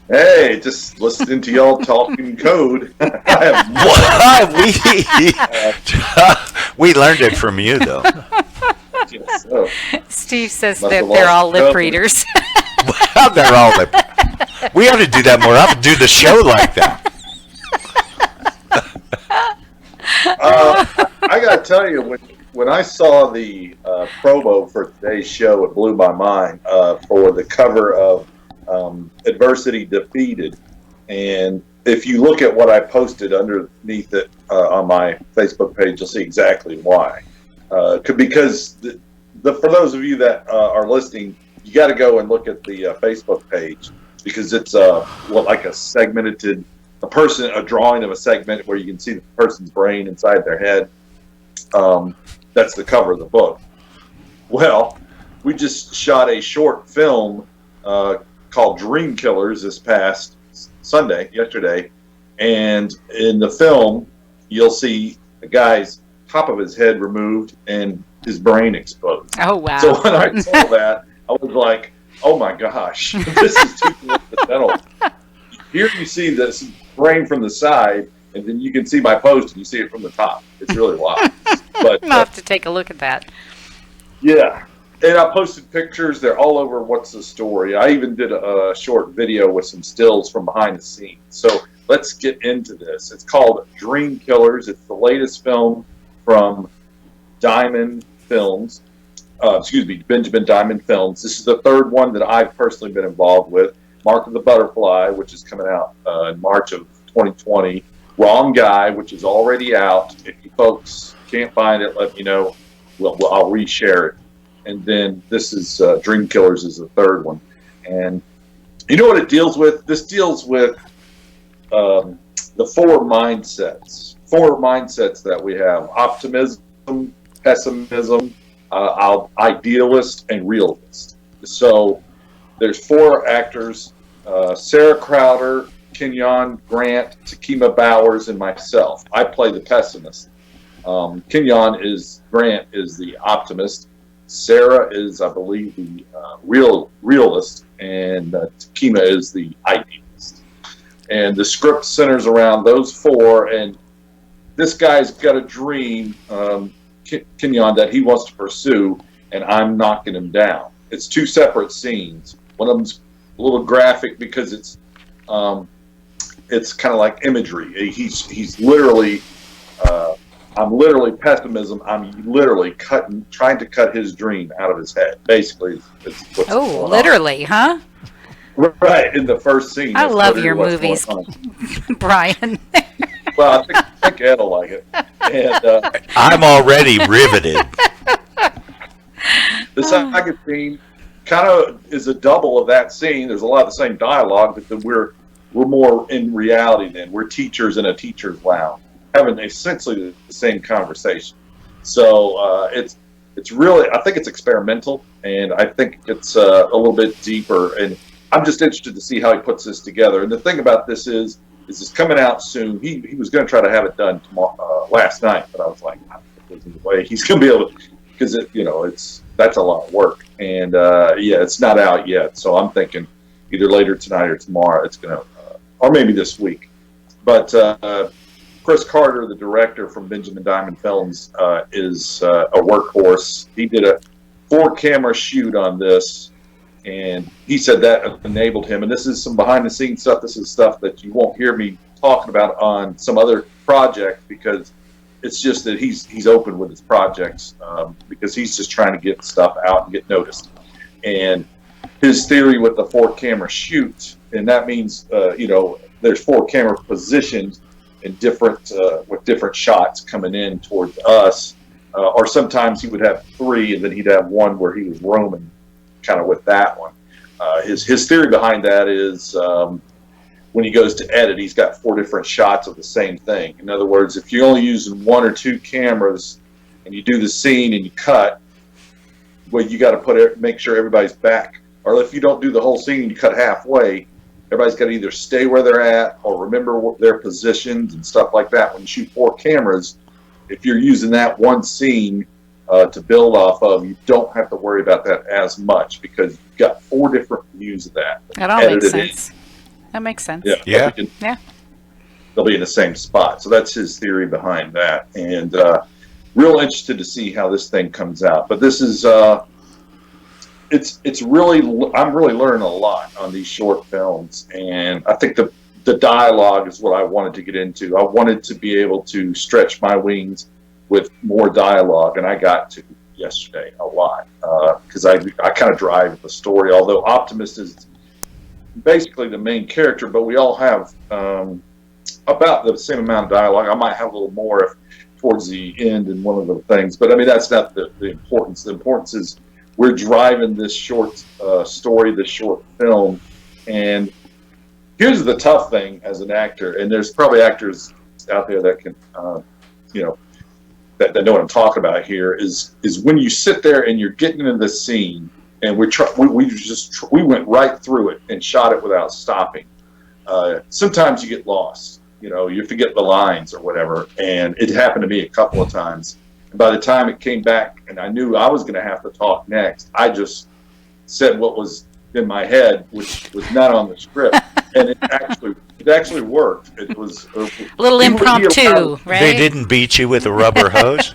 Hey, just listening to y'all talking code. We learned it from you, though. So. Steve says Must that have they're lost all lip cover. readers. They're all lip. We ought to do that more often. Do the show like that. I got to tell you, when I saw the promo for today's show, it blew my mind for the cover of Adversity Defeated. And if you look at what I posted underneath it on my Facebook page, you'll see exactly why. Because for those of you that are listening, you got to go and look at the Facebook page because it's like a segmented, a drawing of a segment where you can see the person's brain inside their head. That's the cover of the book. Well, we just shot a short film called Dream Killers this past yesterday, and in the film, you'll see a guy's top of his head removed and his brain exposed. Oh, wow. So when I saw that, I was like, oh my gosh, this is too coincidental. Here you see this brain from the side, and then you can see my post and you see it from the top. It's really wild. But I'll have to take a look at that. yeah. And I posted pictures. They're all over What's the Story. I even did a short video with some stills from behind the scenes. So let's get into this. It's called Dream Killers. It's the latest film from Diamond Films. Benjamin Diamond Films. This is the third one that I've personally been involved with. Mark of the Butterfly, which is coming out in March of 2020. Wrong Guy, which is already out. If you folks can't find it, let me know. I'll reshare it. And then this is Dream Killers is the third one. And you know what it deals with? This deals with the four mindsets that we have: optimism, pessimism, idealist, and realist. So there's four actors: Sarah Crowder, Kenyon Grant, Takima Bowers, and myself. I play the pessimist. Kenyon Grant is the optimist. Sarah is, I believe, the realist, and Takima is the idealist. And the script centers around those four, and this guy's got a dream, Kenyon, that he wants to pursue, and I'm knocking him down. It's two separate scenes. One of them's a little graphic because it's kind of like imagery. He's literally, I'm literally pessimism. I'm literally trying to cut his dream out of his head. Basically, it's what's going literally, on. Huh? Right, in the first scene. I love your movies, Brian. Well, I think Ed will like it. And, I'm already riveted. The second scene kind of is a double of that scene. There's a lot of the same dialogue, but then we're more in reality then. We're teachers in a teacher's lounge, having essentially the same conversation. So it's really, I think it's experimental, and I think it's a little bit deeper. And I'm just interested to see how he puts this together. And the thing about this is it's coming out soon. He was going to try to have it done last night, but I was like, there's no way he's going to be able to, because that's a lot of work. And it's not out yet. So I'm thinking either later tonight or tomorrow it's going to, or maybe this week. But Chris Carter, the director from Benjamin Diamond Films, is a workhorse. He did a 4-camera shoot on this, and he said that enabled him. And this is some behind-the-scenes stuff. This is stuff that you won't hear me talking about on some other project, because it's just that he's open with his projects, because he's just trying to get stuff out and get noticed. And his theory with the 4-camera shoot, and that means there's 4 camera positions in different with different shots coming in towards us, or sometimes he would have 3, and then he'd have one where he was roaming, kind of with that one. His theory behind that is when he goes to edit, he's got 4 different shots of the same thing. In other words, if you're only using 1 or 2 cameras and you do the scene and you cut, well, you got to make sure everybody's back. Or if you don't do the whole scene and you cut halfway, everybody's got to either stay where they're at or remember their positions and stuff like that. When you shoot 4 cameras, if you're using that one scene to build off of, you don't have to worry about that as much, because you've got 4 different views of that. That all makes sense. That makes sense. Yeah. They'll be in the same spot. So that's his theory behind that. And real interested to see how this thing comes out. But this is it's really, I'm really learning a lot on these short films, and I think the dialogue is what I wanted to get into. I wanted to be able to stretch my wings with more dialogue, and I got to yesterday a lot, because I kind of drive the story. Although Optimist is basically the main character, but we all have about the same amount of dialogue. I might have a little more towards the end in one of the things, but I mean, that's not the importance. The importance is we're driving this short story, this short film. And here's the tough thing as an actor, and there's probably actors out there that can, that know what I'm talking about here, is when you sit there and you're getting into the scene, and we went right through it and shot it without stopping. Sometimes you get lost, you forget the lines or whatever, and it happened to me a couple of times. And by the time it came back and I knew I was going to have to talk next, I just said what was in my head, which was not on the script, and it actually worked. It was a little impromptu, right? They didn't beat you with a rubber hose?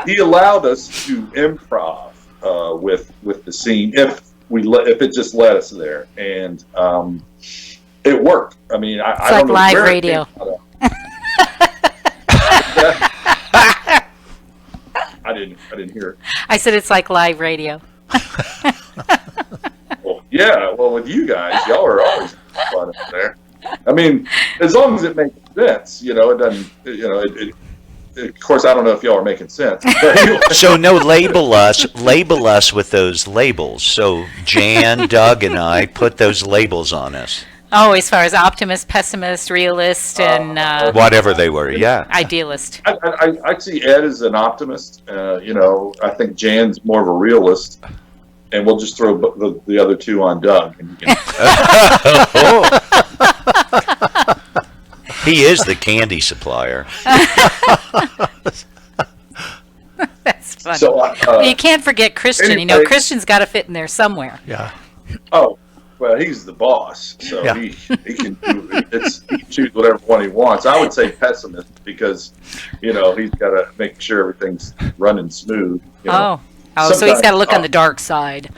he allowed us to improv with the scene if it just led us there, and it worked. I mean, I It's don't like know live where it radio. came out of. I didn't hear it. I said it's like live radio. Well, yeah, well, with you guys, y'all are always fun up there. I mean, as long as it makes sense, it doesn't, of course, I don't know if y'all are making sense. But anyway. So no, label us with those labels. So Jan, Doug, and I put those labels on us. Oh, as far as optimist, pessimist, realist, and Whatever they were, yeah. idealist. I see Ed as an optimist. I think Jan's more of a realist, and we'll just throw the other two on Doug. And you can... He is the candy supplier. That's funny. So, Well, you can't forget Christian. anyway- Christian's got to fit in there somewhere. Yeah. Oh, well, he's the boss, so Yeah. he can he can choose whatever one he wants. I would say pessimist because he's got to make sure everything's running smooth. Oh, so he's got to look on the dark side.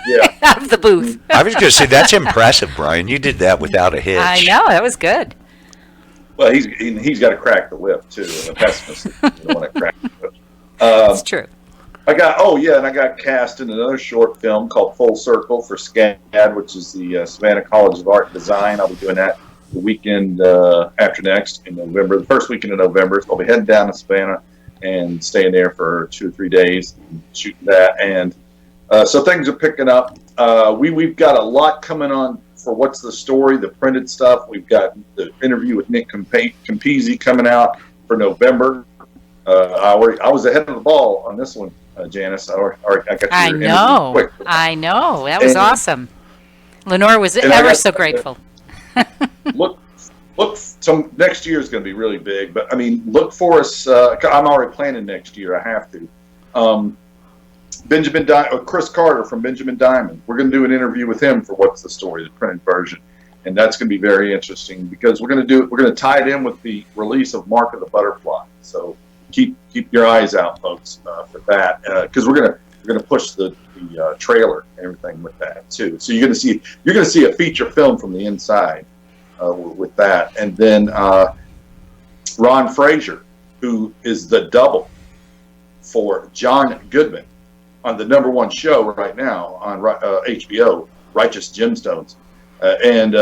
Yeah. Of the booth. I was going to say, that's impressive, Brian. You did that without a hitch. I know, that was good. Well, he's got to crack the whip too. And a pessimist doesn't want to crack the whip. It's true. I got cast in another short film called Full Circle for SCAD, which is the Savannah College of Art and Design. I'll be doing that the weekend after next in November, the first weekend of November. So I'll be heading down to Savannah and staying there for 2 or 3 days and shooting that. And so things are picking up. We've got a lot coming on for What's the Story, the printed stuff. We've got the interview with Nick Campisi coming out for November. I was ahead of the ball on this one, Janice. I got your interview quick. I know. That was awesome. Lenore was ever so grateful. Look. So next year is going to be really big, but I mean, look for us. I'm already planning next year. I have to. Chris Carter from Benjamin Diamond. We're going to do an interview with him for What's the Story, the printed version, and that's going to be very interesting because we're going to tie it in with the release of Mark of the Butterfly. So keep your eyes out, folks, for that because we're going to push the trailer and everything with that too. So you're going to see a feature film from the inside with that, and then Ron Frazier, who is the double for John Goodman on the #1 show right now on HBO, Righteous Gemstones. And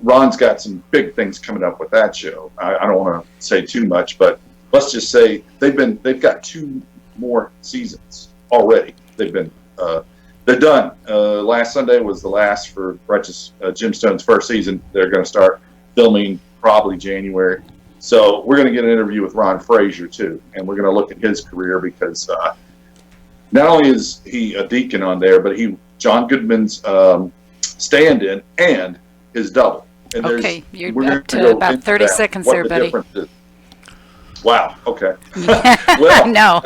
Ron's got some big things coming up with that show. I don't want to say too much, but let's just say they've got 2 more seasons already. They're done. Last Sunday was the last for Righteous Gemstones' first season. They're going to start filming probably January. So we're going to get an interview with Ron Frazier too, and we're going to look at his career because not only is he a deacon on there, but John Goodman's stand-in and his double. And Okay, you're up to about 30 seconds there, buddy. Wow. Okay. Well, no.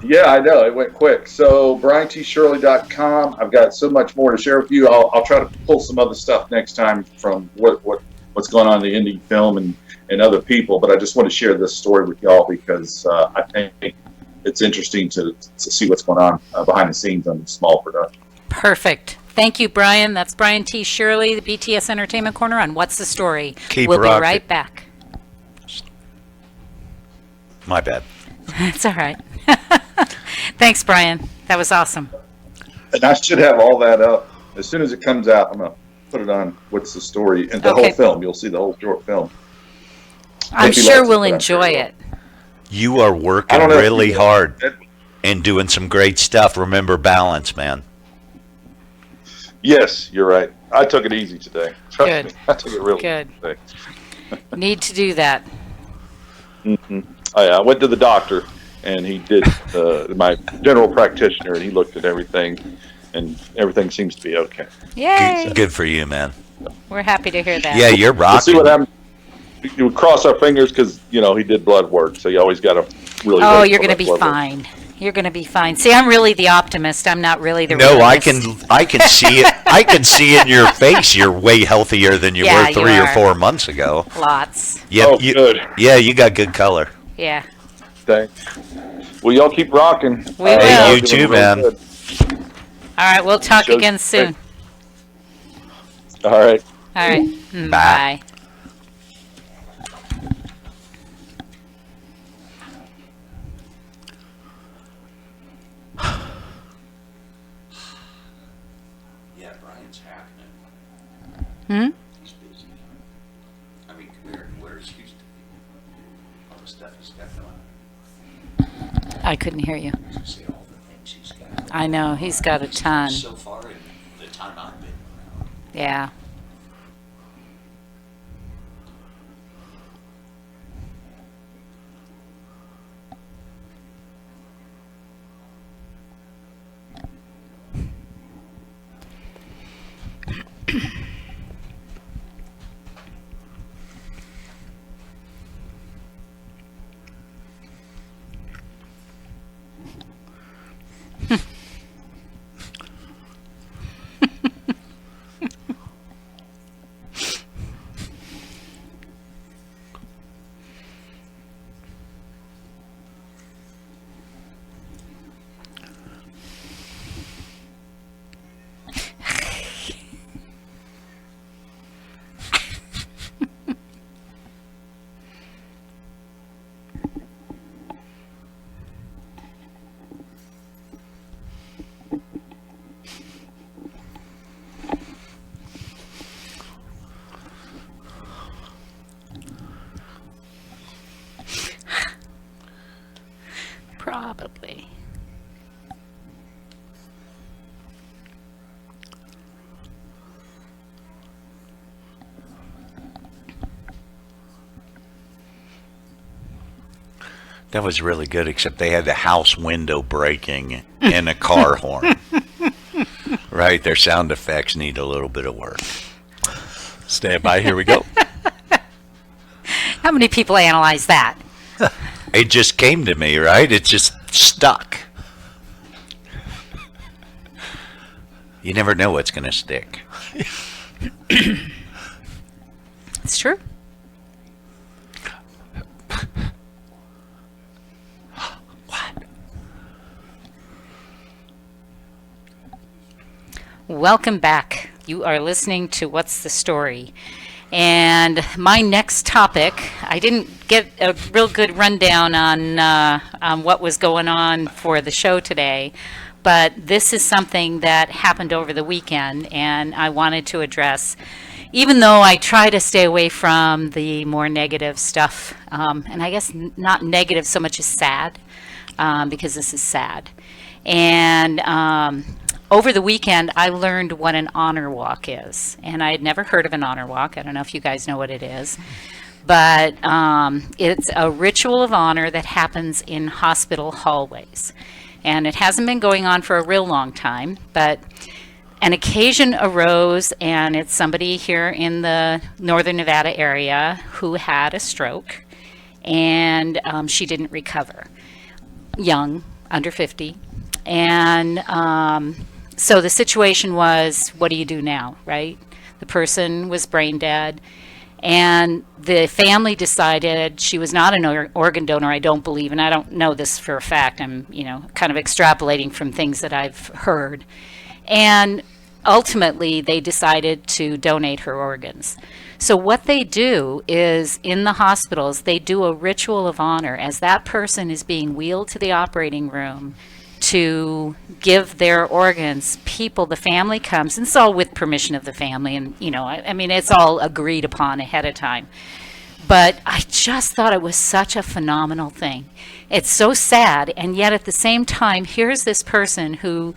Yeah, I know. It went quick. So, BrianTShirley.com. I've got so much more to share with you. I'll try to pull some other stuff next time from what's going on in the indie film and other people. But I just want to share this story with y'all because I think it's interesting to see what's going on behind the scenes on the small production. Perfect. Thank you, Brian. That's Brian T. Shirley, the BTS Entertainment Corner on What's the Story. Keep we'll be rocking. right back. My bad. That's all right. Thanks, Brian. That was awesome. And I should have all that up. As soon as it comes out, I'm going to put it on What's the Story and the whole film. You'll see the whole short film. I'm sure we'll enjoy it. You are working really hard and doing some great stuff. Remember balance, man. Yes, you're right. I took it easy today. Trust Good. me. I took it really Good. easy today. Need to do that. Mm-hmm. I went to the doctor, and he did my general practitioner, and he looked at everything, and everything seems to be okay. Yay! Good for you, man. We're happy to hear that. Yeah, you're rocking. We'll see what happens. You would cross our fingers because he did blood work, so you always got to really. Oh, wait you're till going to that be blood work. fine. You're going to be fine. See, I'm really the optimist. I'm not really the No, realist. I can see it. I can see in your face you're way healthier than you Yeah, were you 3 or are. 4 months ago. Lots. Yeah, good. Yeah, you got good color. Yeah. Thanks. Well, y'all keep rocking. We will. Hey, Y'all you doing too, real man. good. All right, we'll talk Show's again soon. All right. All right. Bye. Yeah, Brian's happening. Hmm? He's busy. I mean, where's Houston? All the stuff he's got going. I couldn't hear you. See all the things he's got. I know, he's got a ton. So far in the time I've been around. Yeah. Probably. That was really good, except they had the house window breaking and a car horn. Right, their sound effects need a little bit of work. Stand by, here we go. How many people analyze that? It just came to me, right? It just stuck. You never know what's going to stick. It's true. Welcome back. You are listening to What's the Story? And my next topic, I didn't get a real good rundown on what was going on for the show today, but this is something that happened over the weekend, and I wanted to address, even though I try to stay away from the more negative stuff, and I guess not negative so much as sad, because this is sad. And over the weekend, I learned what an honor walk is, and I had never heard of an honor walk. I don't know if you guys know what it is, but it's a ritual of honor that happens in hospital hallways. And it hasn't been going on for a real long time, but an occasion arose, and it's somebody here in the northern Nevada area who had a stroke, and she didn't recover. Young, under 50. And so the situation was, what do you do now, right? The person was brain dead, and the family decided she was not an organ donor, I don't believe, and I don't know this for a fact. I'm, kind of extrapolating from things that I've heard. And ultimately, they decided to donate her organs. So what they do is, in the hospitals, they do a ritual of honor as that person is being wheeled to the operating room to give their organs. The family comes, and it's all with permission of the family, and I mean, it's all agreed upon ahead of time. But I just thought it was such a phenomenal thing. It's so sad, and yet at the same time, here's this person who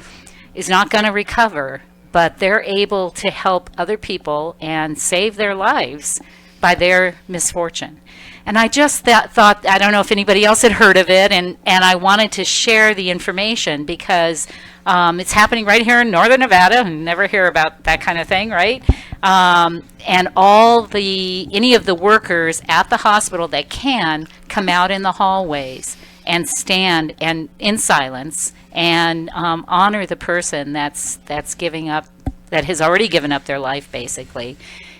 is not going to recover, but they're able to help other people and save their lives by their misfortune. And I just thought, I don't know if anybody else had heard of it, and I wanted to share the information because it's happening right here in northern Nevada. I never hear about that kind of thing, right? And any of the workers at the hospital that can come out in the hallways and stand and in silence and honor the person that's giving up, that has already given up their life basically,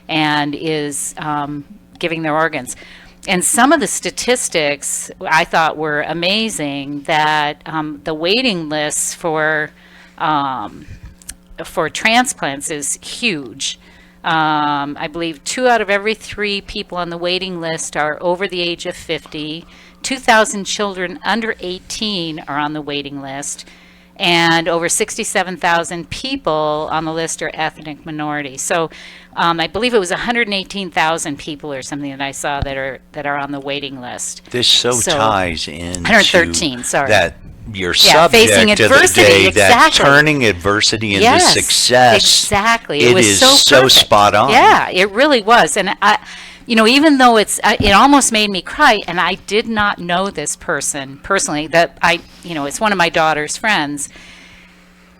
and is giving their organs. And some of the statistics I thought were amazing, that the waiting lists for transplants is huge. I believe 2 out of every 3 people on the waiting list are over the age of 50. 2,000 children under 18 are on the waiting list. And over 67,000 people on the list are ethnic minorities. So I believe it was 118,000 people or something that I saw that are on the waiting list. This so ties in 113, sorry. That your facing subject of the adversity, day, that exactly. turning adversity into Yes, success. exactly. It was is so perfect. spot on. Yeah, it really was. And even though it almost made me cry, and I did not know this person personally, that it's one of my daughter's friends.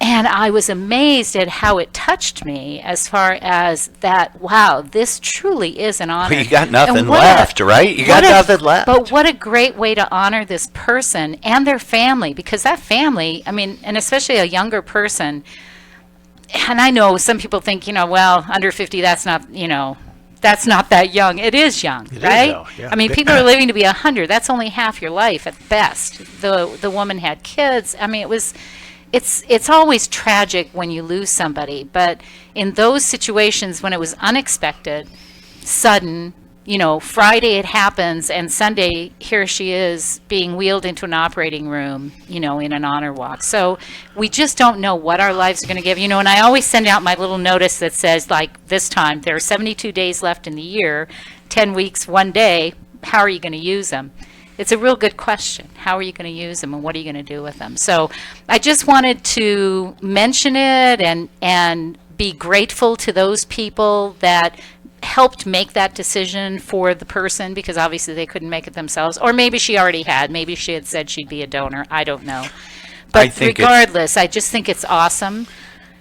And I was amazed at how it touched me, as far as that, wow, this truly is an honor. Well, you got nothing left, right? You got nothing left. But what a great way to honor this person and their family, because that family, and especially a younger person, and I know some people think, well, under 50, that's not that young. It is young, right? Young, yeah. People are living to be 100. That's only half your life at best. The woman had kids. It's always tragic when you lose somebody, but in those situations when it was unexpected, sudden, Friday it happens, and Sunday here she is being wheeled into an operating room, in an honor walk. So we just don't know what our lives are going to give. And I always send out my little notice that says, like, this time, there are 72 days left in the year, 10 weeks, 1 day, how are you going to use them? It's a real good question. How are you going to use them, and what are you going to do with them? So I just wanted to mention it and be grateful to those people that helped make that decision for the person, because obviously they couldn't make it themselves. Or maybe she already had. Maybe she had said she'd be a donor. I don't know. But regardless, I just think it's awesome.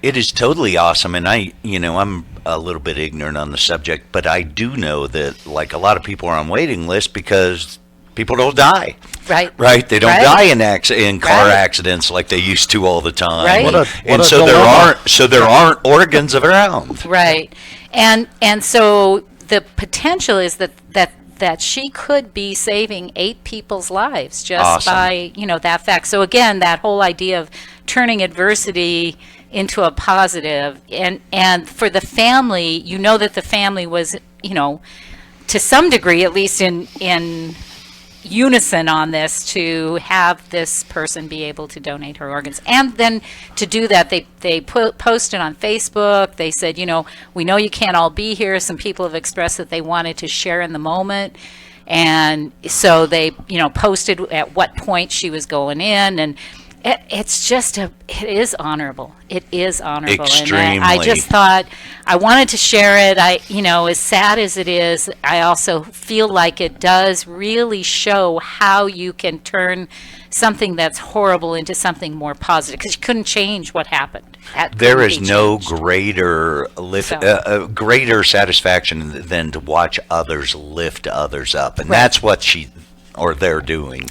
It is totally awesome, and I'm a little bit ignorant on the subject, but I do know that, like, a lot of people are on waiting lists because people don't die. Right. They don't die in car accidents like they used to all the time. Right. So there aren't organs around. Right. And so the potential is that she could be saving 8 people's lives just by, that fact. So again, that whole idea of turning adversity into a positive, and for the family, that the family was, to some degree, at least in unison on this, to have this person be able to donate her organs. And then to do that, they posted on Facebook. They said, we know you can't all be here. Some people have expressed that they wanted to share in the moment. And so they, posted at what point she was going in. And it's just it is honorable. It is honorable. Extremely. And I just thought I wanted to share it. As sad as it is, I also feel like it does really show how you can turn something that's horrible into something more positive, because you couldn't change what happened. There is no greater greater satisfaction than to watch others lift others up, and that's what they're doing,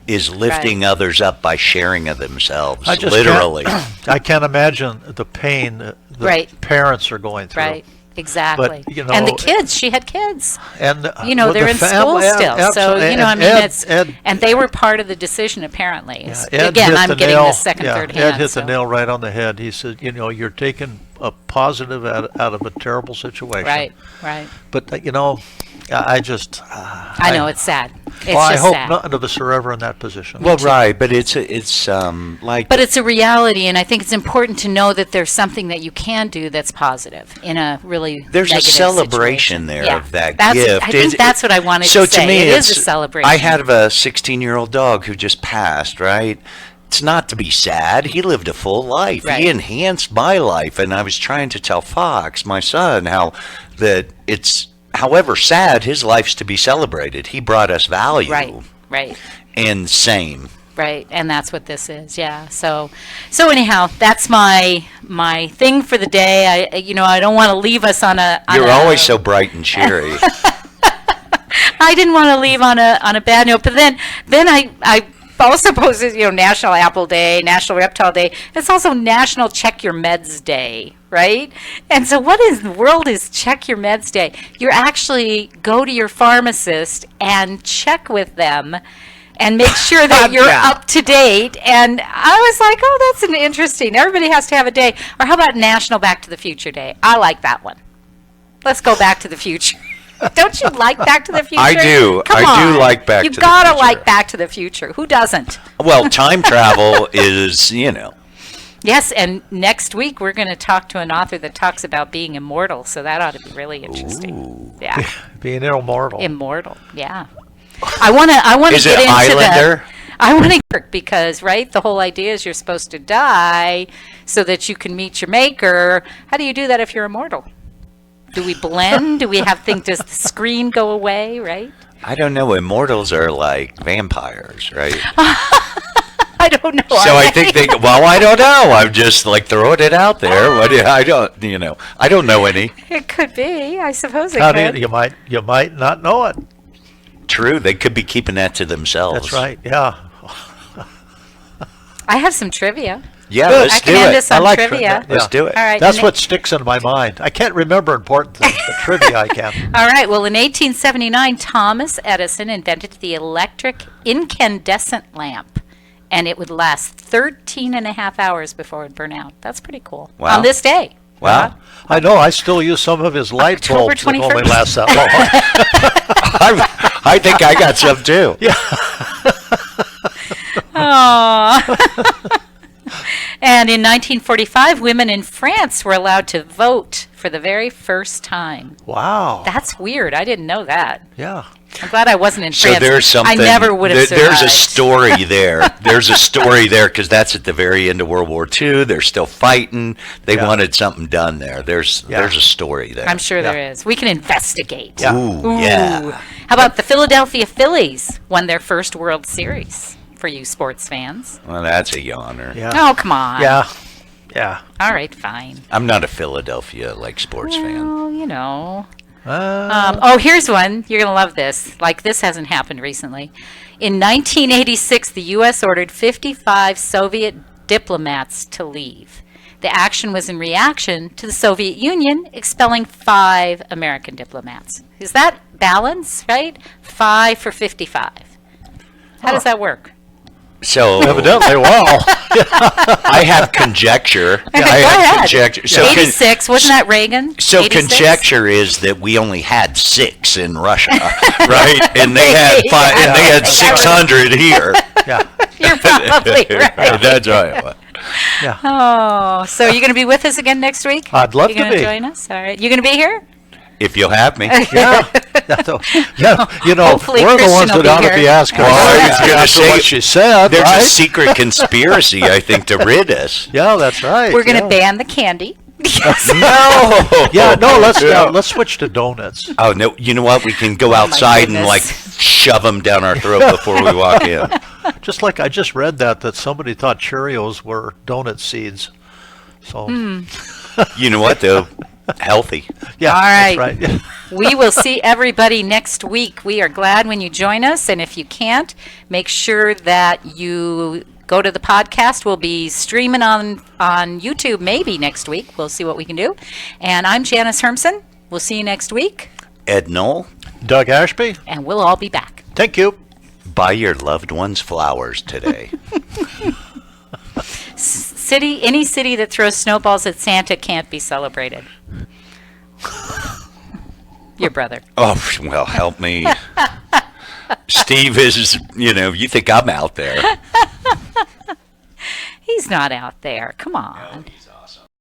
is lifting others up by sharing of themselves, literally. I can't imagine the pain the parents are going through. Right, exactly. But, and the kids, she had kids. And they're in school still. So, and they were part of the decision, apparently. Again, I'm getting the second, third hand. Ed hit the nail right on the head. He said, you're taking a positive out of a terrible situation. Right. But, I just... I know, it's sad. I hope none of us are ever in that position. Well, right, but it's like... But it's a reality, and I think it's important to know that there's something that you can do that's positive in a really There's a negative celebration situation. there of that gift. gift. I think that's what I wanted so to say. To me, it is a celebration. I had a 16-year-old dog who just passed, right? It's not to be sad. He lived a full life. He enhanced my life, and I was trying to tell Fox, my son, how that it's... However sad, his life's to be celebrated. He brought us value. Right. And same. Right, and that's what this is, yeah. So anyhow, that's my thing for the day. I don't want to leave us on a... You're always so bright and cheery. I didn't want to leave on a bad note, but then I also posted, National Apple Day, National Reptile Day. It's also National Check Your Meds Day, right? And so what in the world is Check Your Meds Day? You actually go to your pharmacist and check with them and make sure that you're up to date. And I was like, oh, that's an interesting. Everybody has to have a day. Or how about National Back to the Future Day? I like that one. Let's go Back to the Future. Don't you like Back to the Future? I do. Come I on. do like Back to the You've got to Future. like Back to the Future. Who doesn't? Well, time travel is, Yes, and next week we're going to talk to an author that talks about being immortal, so that ought to be really interesting. Ooh. Yeah. Being immortal. Immortal, yeah. I want to Is get it into Highlander? I want to work because, right, the whole idea is you're supposed to die so that you can meet your maker. How do you do that if you're immortal? Do we blend? Do we have things? Does the screen go away, right? I don't know. Immortals are like vampires, right? I don't know. So I think I don't know. I'm just like throwing it out there. I don't know any. It could be. I suppose it How could. do you might not know it. True. They could be keeping that to themselves. That's right. Yeah. I have some trivia. Yeah, Good. let's I do can end it. us on trivia. Let's do it. All right. That's what sticks in my mind. I can't remember important things, but trivia I can. All right. Well, in 1879, Thomas Edison invented the electric incandescent lamp, and it would last 13 and a half hours before it would burn out. That's pretty cool. Wow. On this day. Wow. I know. I still use some of his light October bulbs that only 21st. last that long. I think I got some too. Yeah. Aww. And in 1945, women in France were allowed to vote for the very first time. Wow. That's weird. I didn't know that. Yeah. I'm glad I wasn't in So France. there's something. I never would have survived. There's a story there. There's a story there because that's at the very end of World War II. They're still fighting. They wanted something done there. There's a story there. I'm sure there is. We can investigate. Yeah. Ooh, yeah. How about the Philadelphia Phillies won their first World Series? For you sports fans. Well, that's a yawner. Yeah. Oh, come on. Yeah. Yeah. All right, fine. I'm not a Philadelphia sports fan. Well, you know. Here's one. You're going to love this. Like, this hasn't happened recently. In 1986, the U.S. ordered 55 Soviet diplomats to leave. The action was in reaction to the Soviet Union expelling 5 American diplomats. Is that balance, right? 5 for 55. How does that work? So evidently, wow. I have conjecture. Go ahead. Conjecture. So 86, wasn't that Reagan? So 86? conjecture is that we only had 6 in Russia, right? And they had 5, and they had 600 here. Yeah. You're probably right. That's right. Yeah. Oh, so you're going to be with us again next week? I'd love You're to going to be. join us? All right. You going to be here? If you'll have me. Yeah. Yeah. You know, Hopefully we're the Christian ones will that be ought to be here. asking. Well, I was gonna after say, what she said, There's right? a secret conspiracy, I think, to rid us. Yeah, that's right. We're going to yeah. ban the candy. No. Yeah, no, let's switch to donuts. Oh no! You know what? We can go outside and like shove them down our throat before we walk in. Just like I just read that somebody thought Cheerios were donut seeds. So You know what though? Healthy. yeah, All right. that's right. We will see everybody next week. We are glad when you join us. And if you can't, make sure that you go to the podcast. We'll be streaming on YouTube maybe next week. We'll see what we can do. And I'm Janice Hermson. We'll see you next week. Ed Knoll, Doug Ashby. And we'll all be back. Thank you. buy your loved ones flowers today. Any city that throws snowballs at Santa can't be celebrated. Your brother. Oh, well, help me. Steve is, you think I'm out there. He's not out there. Come on. No, he's awesome.